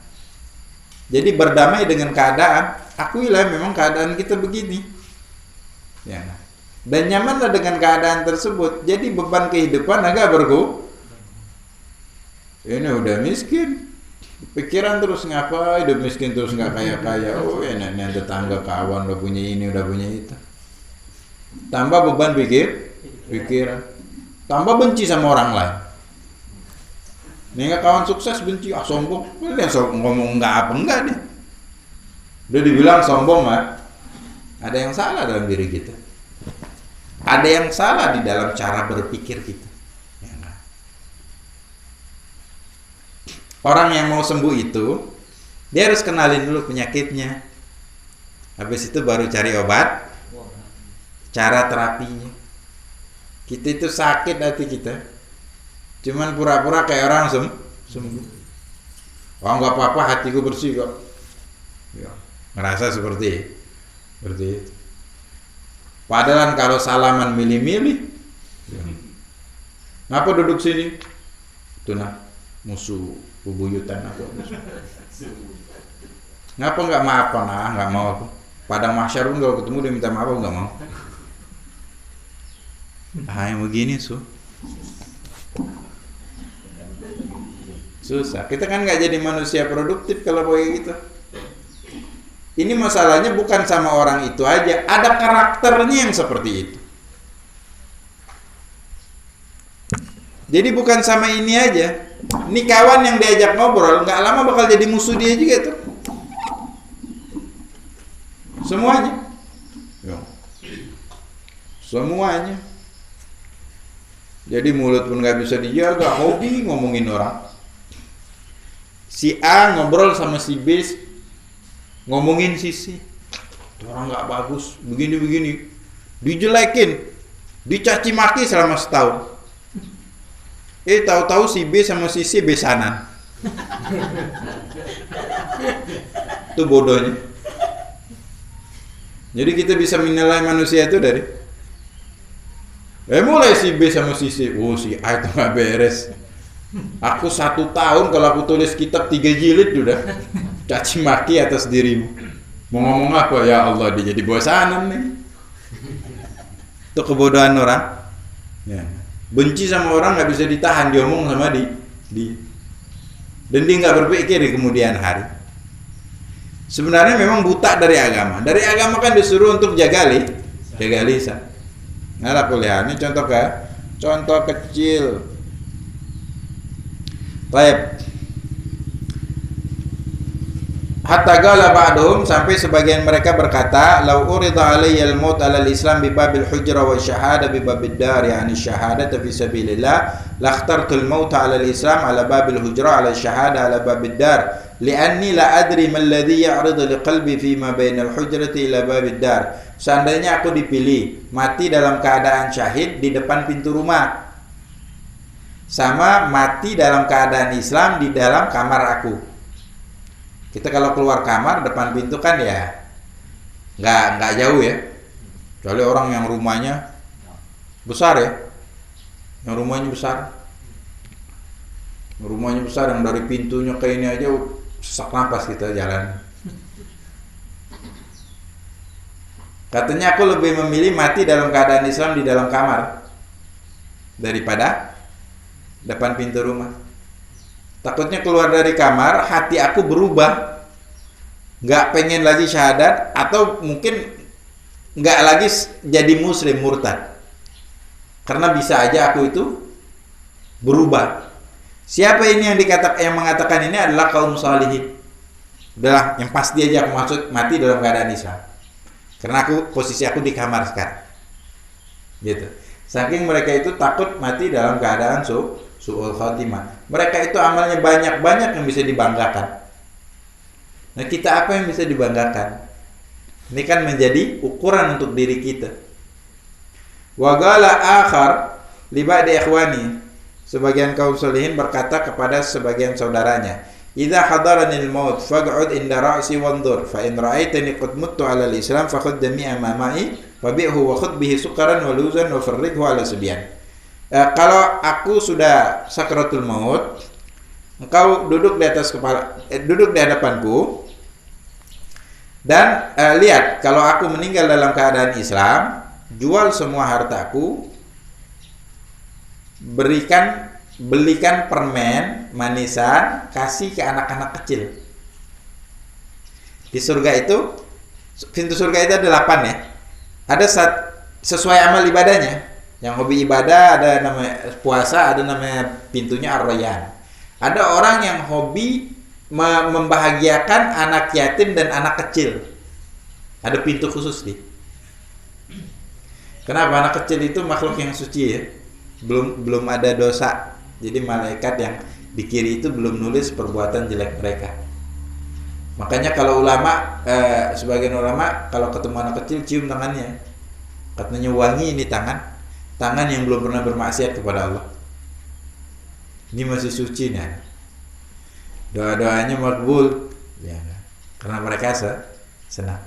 Jadi berdamai dengan keadaan, akuilah memang keadaan kita begini. Ya. Dan nyamanlah dengan keadaan tersebut. Jadi beban kehidupan agak berkurang. Ini udah miskin, pikiran terus ngapa, hidup miskin terus nggak kaya-kaya. Oh enak tetangga kawan udah punya ini, udah punya itu. Tambah beban pikiran, tambah benci sama orang lain. Nih kawan sukses benci, sombong. Dia ngomong enggak deh. Udah dibilang sombong mah. Ada yang salah dalam diri kita. Ada yang salah di dalam cara berpikir kita. Orang yang mau sembuh itu, dia harus kenalin dulu penyakitnya. Habis itu baru cari obat, cara terapinya. Kita itu sakit hati kita, cuman pura-pura kayak orang sembuh. Oh nggak apa-apa, hatiku bersih kok. Ya, merasa seperti itu. Padahal kalau salaman milih-milih, ngapa duduk sini? Itu nah musuh bubuyutan aku. Ngapa nggak maaf? Nggak mau aku. Padang mahsyar pun kalau ketemu dia minta maaf, aku nggak mau. Yang begini susah. Kita kan nggak jadi manusia produktif kalau kayak gitu. Ini masalahnya bukan sama orang itu aja, ada karakternya yang seperti itu. Jadi bukan sama ini aja. Ini kawan yang diajak ngobrol, nggak lama bakal jadi musuh dia juga tuh. Semuanya. Jadi mulut pun nggak bisa dijaga, hobi ngomongin orang. Si A ngobrol sama si B, ngomongin si C. Orang nggak bagus, begini, dijelekin, dicaci maki selama setahun. Tahu-tahu si B sama si C besanan. Itu bodohnya. Jadi kita bisa menilai manusia itu dari mulai si B sama si C. Si A itu gak beres. Aku 1 tahun kalau aku tulis kitab 3 jilid udah caci maki atas dirimu. Mau ngomong apa? Ya Allah, dia jadi bosanan nih. Itu kebodohan orang. Ya. Benci sama orang nggak bisa ditahan, diomong sama dia. Dan dia nggak berpikir di kemudian hari. Sebenarnya memang buta dari agama. Dari agama kan disuruh untuk jaga lisan. Nah, kuliah ini contoh kecil. Baik. Hatta qala ba'duhum, sampai sebagian mereka berkata, "Lau urida alayya al-maut 'ala al-Islam bi babil hujra wa syahada bi babid dar, yani syahadata fi sabilillah, lakhtartu al-maut 'ala al-Islam 'ala babil hujra 'ala syahada 'ala babid dar, li'anni la adri ma alladhi ya'ridu li qalbi fi ma baina al-hujrati ila babid dar." Seandainya aku dipilih mati dalam keadaan syahid di depan pintu rumah, sama mati dalam keadaan Islam di dalam kamar aku. Kita kalau keluar kamar depan pintu kan ya nggak jauh ya, kecuali orang yang rumahnya besar ya, yang rumahnya besar yang dari pintunya ke ini aja sesak napas kita jalan. Katanya aku lebih memilih mati dalam keadaan Islam di dalam kamar daripada depan pintu rumah. Takutnya keluar dari kamar hati aku berubah, nggak pengen lagi syahadat, atau mungkin nggak lagi jadi muslim, murtad. Karena bisa aja aku itu berubah. Siapa ini yang mengatakan ini adalah kaum salihin. Udahlah, yang pasti aja aku masuk mati dalam keadaan Islam. Karena posisi aku di kamar sekarang. Gitu. Saking mereka itu takut mati dalam keadaan su'ul khatimah. Mereka itu amalnya banyak yang bisa dibanggakan. Nah, kita apa yang bisa dibanggakan? Ini kan menjadi ukuran untuk diri kita. Wa qala akhar li ba'di ikhwani, sebagian kaum solihin berkata kepada sebagian saudaranya, "Idza hadaranil maut faq'ud inda ra'si wanzur, fa in ra'aitani qad muttu 'ala al-islam fakhudh jami'a ma ma'i wa bi'hu wa khudh bihi sukaran wa luzan wa farrighu 'ala subyan." Kalau aku sudah sakratul maut, engkau duduk di atas duduk di hadapanku, dan lihat kalau aku meninggal dalam keadaan Islam, jual semua hartaku, belikan permen manisan, kasih ke anak-anak kecil. Di surga itu, pintu surga itu ada 8 ya. Ada sesuai amal ibadahnya. Yang hobi ibadah ada namanya puasa, ada namanya pintunya Ar-Rayyan. Ada orang yang hobi membahagiakan anak yatim dan anak kecil. Ada pintu khusus nih. Kenapa? Anak kecil itu makhluk yang suci ya. Belum ada dosa. Jadi malaikat yang di kiri itu belum nulis perbuatan jelek mereka. Makanya kalau ulama, sebagian ulama kalau ketemu anak kecil cium tangannya. Katanya wangi ini tangan yang belum pernah bermaksiat kepada Allah. Ini masih suci nih. Doa-doanya makbul ya, karena mereka senang.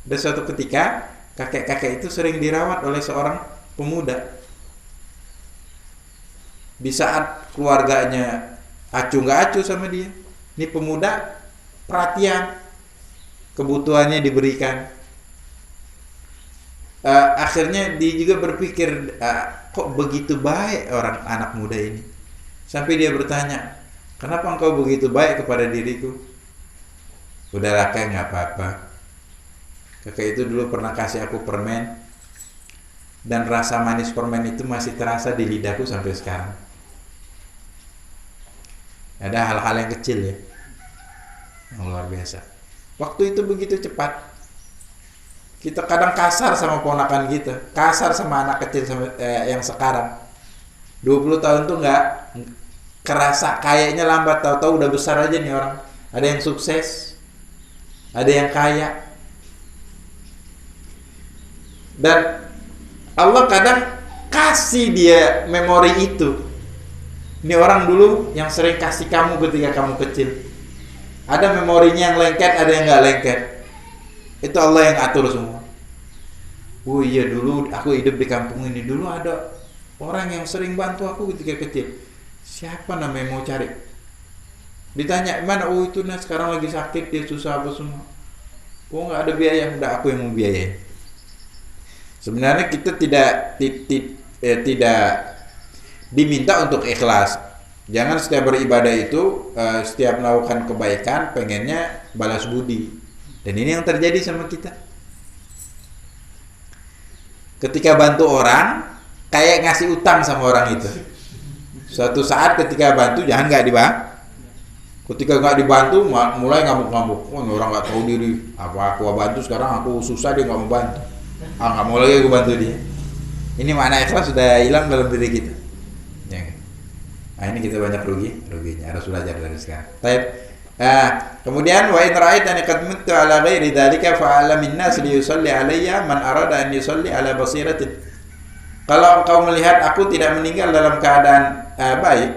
Ada suatu ketika kakek-kakek itu sering dirawat oleh seorang pemuda. Di saat keluarganya acuh nggak acuh sama dia, ini pemuda perhatian, kebutuhannya diberikan. Akhirnya dia juga berpikir, kok begitu baik orang anak muda ini. Sampai dia bertanya, kenapa engkau begitu baik kepada diriku? Udahlah kakek, nggak apa-apa. Kakek itu dulu pernah kasih aku permen, dan rasa manis permen itu masih terasa di lidahku sampai sekarang. Ada hal-hal yang kecil ya, yang luar biasa. Waktu itu begitu cepat. Kita kadang kasar sama ponakan kita, kasar sama anak kecil yang sekarang. 20 tahun tuh nggak kerasa, kayaknya lambat, tahu-tahu udah besar aja nih orang. Ada yang sukses, ada yang kaya. Dan Allah kadang kasih dia memori itu. Ini orang dulu yang sering kasih kamu ketika kamu kecil. Ada memorinya yang lengket, ada yang nggak lengket. Itu Allah yang atur semua. Oh iya, dulu aku hidup di kampung ini, dulu ada orang yang sering bantu aku ketika kecil. Siapa namanya, mau cari? Ditanya mana? Oh itu nah sekarang lagi sakit, dia susah apa semua. Oh nggak ada biaya, udah aku yang mau biayain. Sebenarnya kita tidak diminta untuk ikhlas. Jangan setiap beribadah itu, setiap melakukan kebaikan pengennya balas budi. Dan ini yang terjadi sama kita. Ketika bantu orang, kayak ngasih utang sama orang itu. Suatu saat ketika bantu, jangan nggak dibayar. Ketika nggak dibantu, mulai ngamuk-ngamuk. Oh, ini orang nggak tahu diri. Apa aku bantu sekarang aku susah dia nggak mau bantu. Nggak mau lagi aku bantu dia. Ini makna ikhlas sudah hilang dalam diri kita. Ya. Nah, ini kita banyak ruginya. Harus belajar dari sekarang. Baik. Kemudian wa in ra'aitani qad mittu ala ghairi dzalika fa'ala min nas li yusalli alayya man arada an yusalli ala basiratin. Kalau engkau melihat aku tidak meninggal dalam keadaan baik,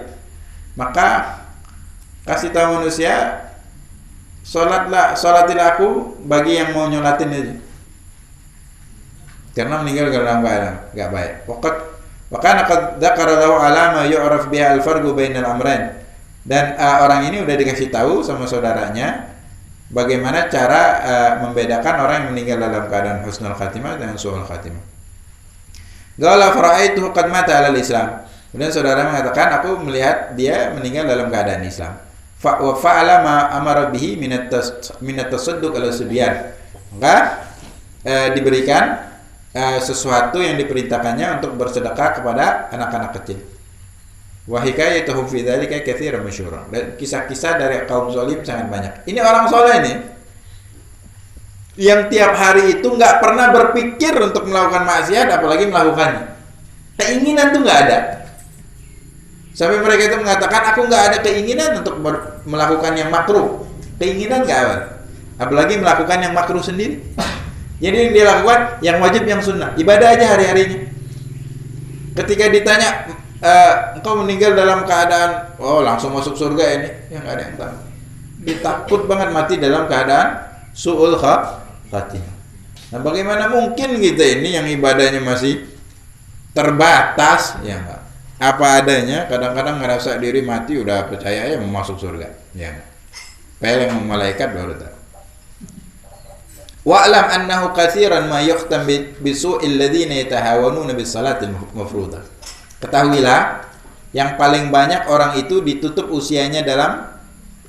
maka kasih tahu manusia, salatilah aku bagi yang mau nyolatin aja. Karena meninggal dalam keadaan enggak baik. Wa kana qad dzakara lahu alama yu'raf biha al-farqu bainal amrayn. Dan orang ini udah dikasih tahu sama saudaranya bagaimana cara membedakan orang yang meninggal dalam keadaan husnul khatimah dengan su'ul khatimah. Qala fara'aituhu qad mata 'ala al-Islam. Kemudian saudara mengatakan aku melihat dia meninggal dalam keadaan Islam. Wa fa'ala ma amara bihi min at-tasadduq 'ala subyan. Maka diberikan sesuatu yang diperintahkannya untuk bersedekah kepada anak-anak kecil. Wa hikayatuhum fi dzalika katsiran masyhura. Dan kisah-kisah dari kaum zalim sangat banyak. Ini orang soleh nih yang tiap hari itu nggak pernah berpikir untuk melakukan maksiat, apalagi melakukannya. Keinginan tuh nggak ada. Sampai mereka itu mengatakan aku nggak ada keinginan untuk melakukan yang makruh. Keinginan nggak ada. Apalagi melakukan yang makruh sendiri. Jadi yang dia lakukan yang wajib, yang sunnah, ibadah aja hari-harinya. Ketika ditanya engkau meninggal dalam keadaan langsung masuk surga ini, yang ada yang tahu. Dia takut banget mati dalam keadaan su'ul khatimah. Nah, bagaimana mungkin kita ini yang ibadahnya masih terbatas, ya enggak? Apa adanya, kadang-kadang ngerasa diri mati udah percaya ya mau masuk surga, ya enggak? Peleng malaikat baru tahu. Wa'lam annahu katsiran ma yukhtam bisu'il ladzina yatahawanuna bis salatil mafruḍah. Ketahuilah, yang paling banyak orang itu ditutup usianya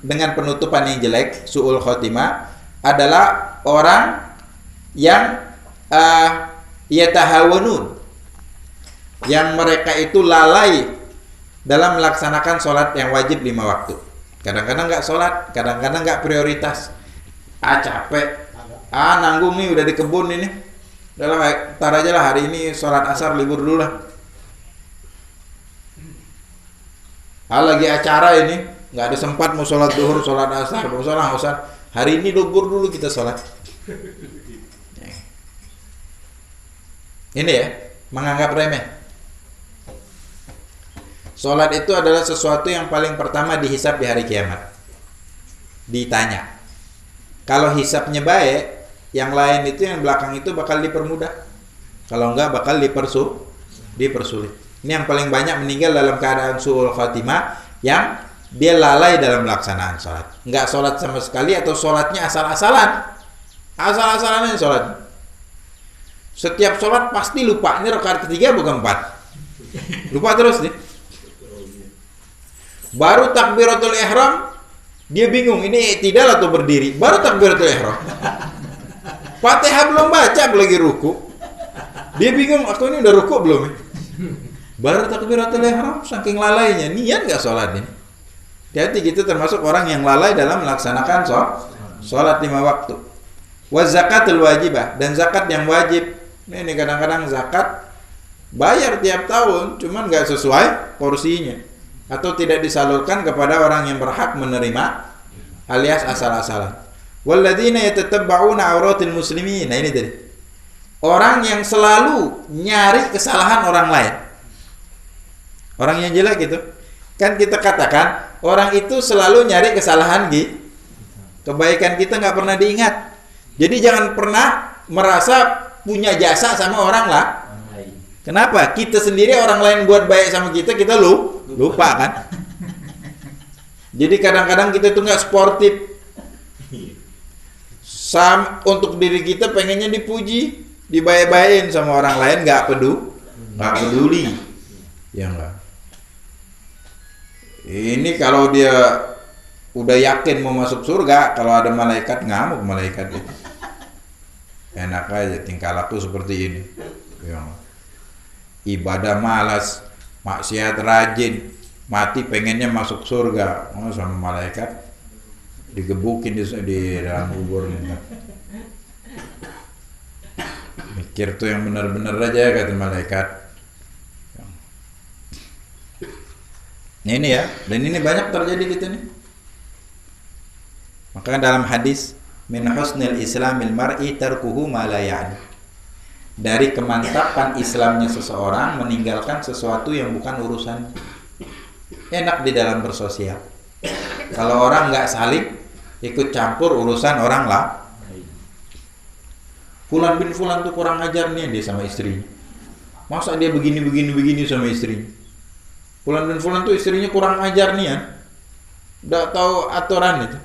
dengan penutupan yang jelek, su'ul khotimah, adalah orang yang yatahawanun, yang mereka itu lalai dalam melaksanakan sholat yang wajib 5 waktu. Kadang-kadang nggak sholat, kadang-kadang nggak prioritas. Capek, nanggung nih udah di kebun ini, udahlah tar aja lah hari ini sholat asar libur dulu lah. Lagi acara ini nggak ada sempat mau sholat duhur, sholat asar, mau sholat hari ini libur dulu kita sholat. Ini ya, menganggap remeh. Sholat itu adalah sesuatu yang paling pertama dihisab di hari kiamat. Ditanya. Kalau hisabnya baik, yang lain itu yang belakang itu bakal dipermudah. Kalau enggak bakal dipersulit. Ini yang paling banyak meninggal dalam keadaan su'ul khatimah, yang dia lalai dalam pelaksanaan sholat. Enggak sholat sama sekali, atau sholatnya asal-asalan. Asal-asalan aja sholat. Setiap sholat pasti lupa. Ini rakaat ketiga bukan 4. Lupa terus nih. Baru takbiratul ihram, dia bingung ini tidak atau berdiri. Baru takbiratul ihram. Fatihah belum baca, apalagi ruku. Dia bingung, aku ini udah ruku belum? Baru takbiratul ihram, saking lalainya, niat nggak sholat ini. Jadi gitu termasuk orang yang lalai dalam melaksanakan sholat 5 waktu. Wa zakatul wajibah, dan zakat yang wajib. Ini kadang-kadang zakat bayar tiap tahun, cuman nggak sesuai porsinya, atau tidak disalurkan kepada orang yang berhak menerima, alias asal-asalan. Walladzina yatatabba'una auratil muslimin. Nah ini tadi. Orang yang selalu nyari kesalahan orang lain. Orang yang jelek itu. Kan kita katakan orang itu selalu nyari kesalahan kebaikan kita nggak pernah diingat. Jadi jangan pernah merasa punya jasa sama orang lah. Kenapa? Kita sendiri orang lain buat baik sama kita lupa kan? Jadi kadang-kadang kita tuh nggak sportif. Untuk diri kita pengennya dipuji, dibaik-baikin sama orang lain, nggak peduli. Ya enggak. Ini kalau dia udah yakin mau masuk surga, kalau ada malaikat ngamuk malaikat itu. Enak aja tingkah laku seperti ini. Ya. Ibadah malas, maksiat rajin, mati pengennya masuk surga. Sama malaikat digebukin di dalam kubur nih. Mikir tuh yang benar-benar aja kata malaikat. Nah ini ya, dan ini banyak terjadi gitu nih. Maka dalam hadis min husnil islamil mar'i tarkuhu ma la ya'ni. Dari kemantapan Islamnya seseorang meninggalkan sesuatu yang bukan urusan. Enak di dalam bersosial. Kalau orang nggak saling ikut campur urusan orang lah. Fulan bin Fulan tuh kurang ajar nih dia sama istrinya. Masa dia begini sama istrinya. Fulan bin Fulan tuh istrinya kurang ajar nih ya. Nggak tahu aturan itu.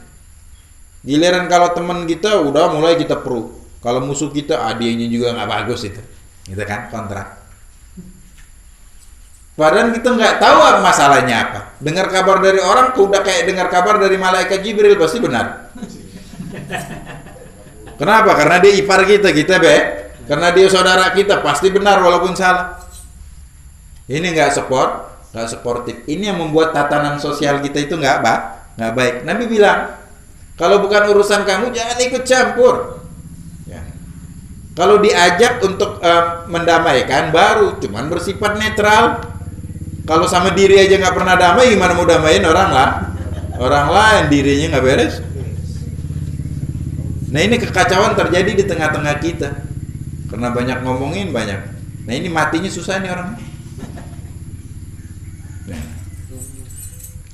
Giliran kalau teman kita udah mulai kita pro. Kalau musuh kita adiknya juga nggak bagus itu. Gitu kan kontrak. Padahal kita nggak tahu masalahnya apa. Dengar kabar dari orang udah kayak dengar kabar dari malaikat Jibril pasti benar. Kenapa? Karena dia ipar kita karena dia saudara kita pasti benar walaupun salah. Ini nggak sportif. Ini yang membuat tatanan sosial kita itu nggak baik. Nabi bilang, kalau bukan urusan kamu jangan ikut campur. Ya. Kalau diajak untuk mendamaikan baru, cuman bersifat netral. Kalau sama diri aja nggak pernah damai, gimana mau damain orang lain dirinya nggak beres. Nah ini kekacauan terjadi di tengah-tengah kita karena banyak ngomongin banyak. Nah ini matinya susah nih orang. Nah,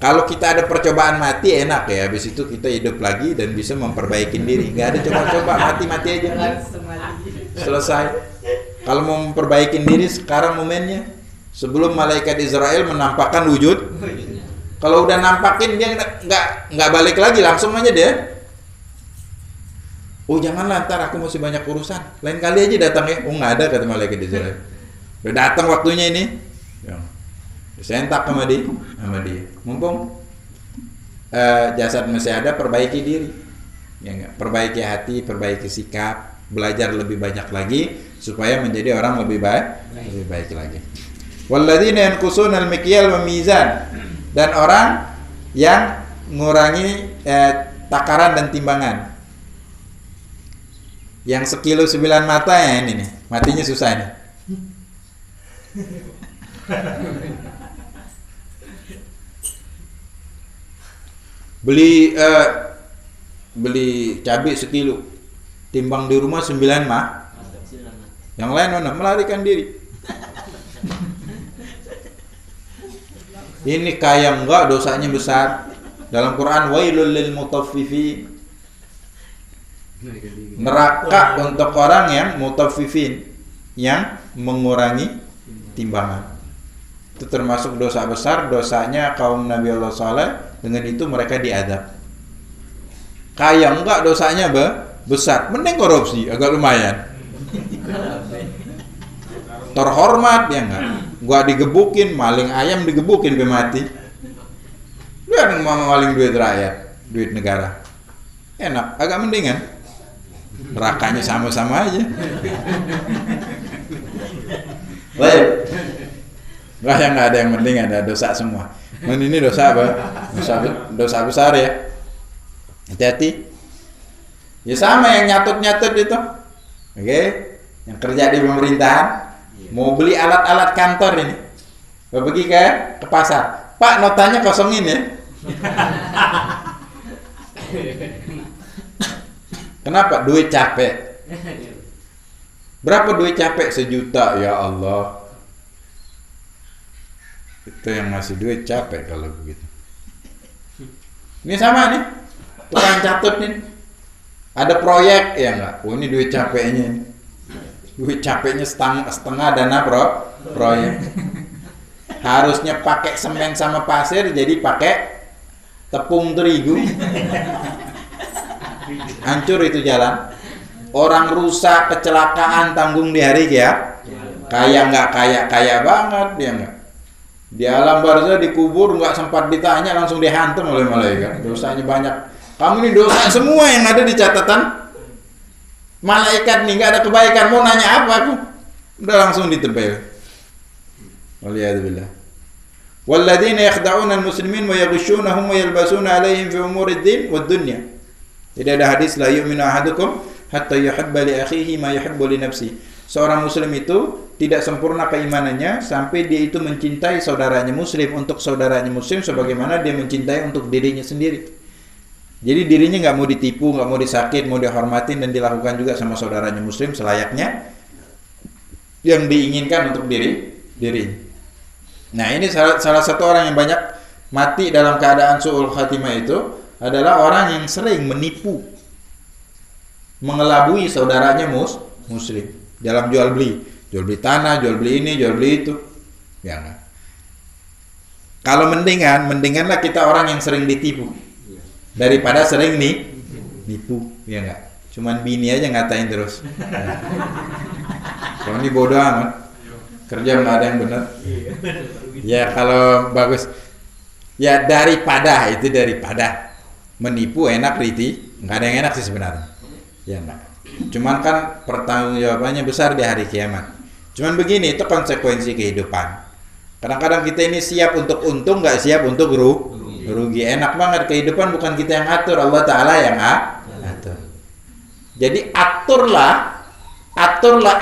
kalau kita ada percobaan mati enak ya, habis itu kita hidup lagi dan bisa memperbaiki diri. Nggak ada coba-coba mati aja selesai. Kalau mau memperbaiki diri sekarang momennya sebelum malaikat Israel menampakkan wujud. Kalau udah nampakin dia nggak balik lagi langsung aja dia. Oh janganlah, ntar aku masih banyak urusan. Lain kali aja datang ya. Oh nggak ada kata malaikat Israel. Udah datang waktunya ini. Ya. Sentak sama dia. Mumpung jasad masih ada, perbaiki diri. Ya enggak? Perbaiki hati, perbaiki sikap, belajar lebih banyak lagi supaya menjadi orang lebih baik lagi. Walladzina yanqusuna al-mikyal wal mizan. Dan orang yang ngurangi takaran dan timbangan. Yang 1,9 kilo mata ya ini nih, matinya susah nih. Beli cabai 1 kilo, timbang di rumah 9 mah. Yang lain mana? Melarikan diri. Ini kaya enggak dosanya besar. Dalam Quran wailul lil mutaffifin. Neraka untuk orang yang mutaffifin, yang mengurangi timbangan. Itu termasuk dosa besar, dosanya kaum Nabi Allah Saleh. Dengan itu mereka diadab. Kaya enggak dosanya besar, mending korupsi agak lumayan. Terhormat ya enggak. Gua digebukin, maling ayam digebukin sampai mati. Dia yang mau maling duit rakyat, duit negara. Enak, agak mendingan. Nerakanya sama-sama aja. Baik. Lah yang nggak ada yang penting, ada dosa semua. Dan ini dosa apa? Dosa besar ya. Hati-hati. Ya sama yang nyatut-nyatut itu. Oke. Yang kerja di pemerintahan mau beli alat-alat kantor ini. Pergi ke pasar. Pak, notanya kosongin ya. Kenapa? Duit capek. Berapa duit capek? 1 juta, ya Allah. Itu yang ngasih duit capek kalau begitu. Ini sama nih, tukang catut nih. Ada proyek ya enggak? Oh ini duit capeknya ini. Duit capeknya setengah dana proyek. Harusnya pakai semen sama pasir, jadi pakai tepung terigu. Hancur itu jalan. Orang rusak, kecelakaan, tanggung di hari ya. Kaya nggak kaya banget dia nggak. Di alam barzah dikubur nggak sempat ditanya langsung dihantam oleh malaikat. Dosanya banyak. Kamu ini dosa semua yang ada di catatan malaikat nih, nggak ada kebaikan. Mau nanya apa aku? Udah langsung ditempel. Waliyadzubillah. Walladzina yakhda'una al-muslimin wa yaghshunahum wa yalbasuna 'alaihim fi umuri ad-din wad dunya. Jadi ada hadis la yu'minu ahadukum hatta yuhibba li akhihi ma yuhibbu li nafsi. Seorang muslim itu tidak sempurna keimanannya sampai dia itu mencintai saudaranya muslim untuk saudaranya muslim sebagaimana dia mencintai untuk dirinya sendiri. Jadi dirinya nggak mau ditipu, nggak mau disakit, mau dihormatin dan dilakukan juga sama saudaranya muslim selayaknya yang diinginkan untuk dirinya. Nah, ini salah satu orang yang banyak mati dalam keadaan su'ul khatimah itu adalah orang yang sering menipu, mengelabui saudaranya muslim dalam jual beli tanah, jual beli ini, jual beli itu. Ya enggak? Kalau mendinganlah kita orang yang sering ditipu daripada sering nipu, ya enggak? Cuman bini aja ngatain terus. Kalau ini bodoh amat. Kerja nggak ada yang benar. Ya kalau bagus. Ya daripada menipu enak Riti, nggak ada yang enak sih sebenarnya. Ya enggak. Cuman kan pertanggungjawabannya besar di hari kiamat. Cuman begini, itu konsekuensi kehidupan. Kadang-kadang kita ini siap untuk untung, nggak siap untuk rugi. Enak banget kehidupan bukan kita yang atur, Allah Ta'ala yang atur. Jadi aturlah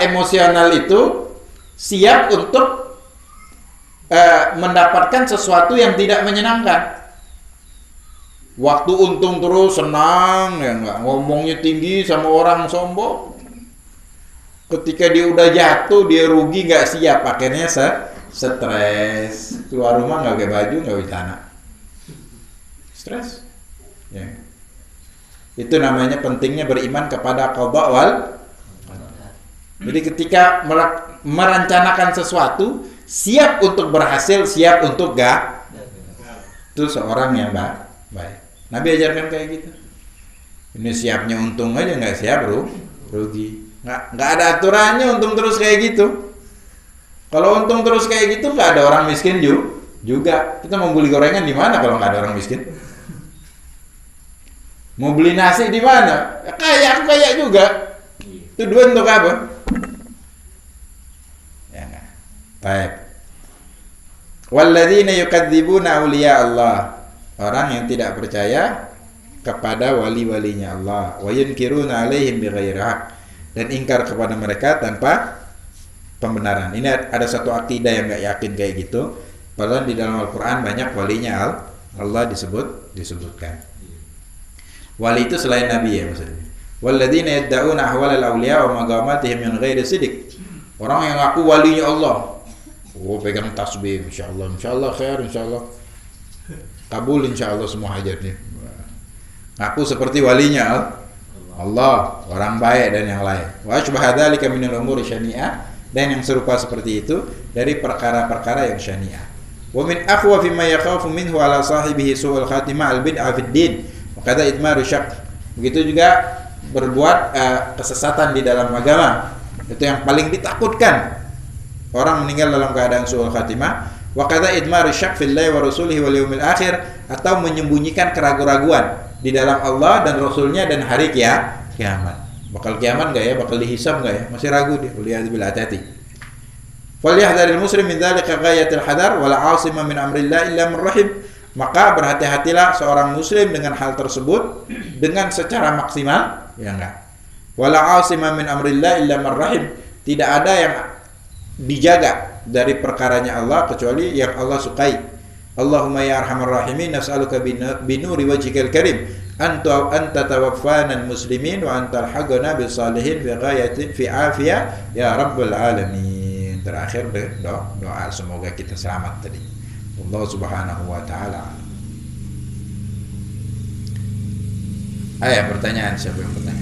emosional itu siap untuk mendapatkan sesuatu yang tidak menyenangkan. Waktu untung terus senang, ya enggak, ngomongnya tinggi sama orang sombong. Ketika dia udah jatuh, dia rugi, nggak siap, akhirnya stres, keluar rumah nggak pakai baju, nggak pakai celana, stres. Ya. Itu namanya pentingnya beriman kepada qada wal. Jadi ketika merencanakan sesuatu, siap untuk berhasil, siap untuk gak, itu seorang yang baik. Nabi ajarkan kayak gitu. Ini siapnya untung aja, nggak siap rugi. Nggak ada aturannya untung terus kayak gitu. Kalau untung terus kayak gitu, nggak ada orang miskin juga. Kita mau beli gorengan di mana kalau nggak ada orang miskin? Mau beli nasi di mana? Kaya juga. Itu duit untuk apa? Ya nggak. Baik. Walladzina yukadzibuna awliya Allah. Orang yang tidak percaya kepada wali-walinya Allah. Wa yunkiruna alaihim bighairi haq. Dan ingkar kepada mereka tanpa pembenaran. Ini ada satu akidah yang nggak yakin kayak gitu. Padahal di dalam Al-Quran banyak walinya Allah disebutkan. Wali itu selain Nabi ya maksudnya. Walladzina yadda'una ahwalal awliya wa maqamatihim min ghairi sidq. Orang yang ngaku walinya Allah. Oh, pegang tasbih, insyaallah khair, insyaallah kabul, insyaallah semua hajatnya. Ngaku seperti walinya Allah, orang baik dan yang lain. Wa asbaha dzalika minal umuri syani'ah, dan yang serupa seperti itu dari perkara-perkara yang syani'ah. Wa min aqwa fi ma yakhafu minhu ala sahibihi su'ul khatimah al-bid'ah fid din. Kata idmaru syak. Begitu juga berbuat kesesatan di dalam agama. Itu yang paling ditakutkan. Orang meninggal dalam keadaan su'ul khatimah. Wa kata idmaru syak fillahi wa rasulihi wal yaumil akhir, atau menyembunyikan keraguan-raguan di dalam Allah dan Rasulnya dan hari kiamat. Bakal kiamat enggak ya? Bakal dihisab enggak ya? Masih ragu dia. Waliyadzubillah, hati-hati. Falyahdharil muslim min dzalika ghayatil hadar wa la 'asima min amrillah illa man rahim. Maka berhati-hatilah seorang muslim dengan hal tersebut dengan secara maksimal, ya enggak. Wala 'asima min amrillah illa man rahim. Tidak ada yang dijaga dari perkaranya Allah kecuali yang Allah sukai. Allahumma ya arhamar rahimin, nas'aluka binuri wajhikal karim anta tawaffana muslimin wa anta alhaqna bis salihin fi ghayatin fi afiyah ya rabbal alamin. Terakhir doa semoga kita selamat tadi. Allah Subhanahu wa taala. Pertanyaan, siapa yang bertanya?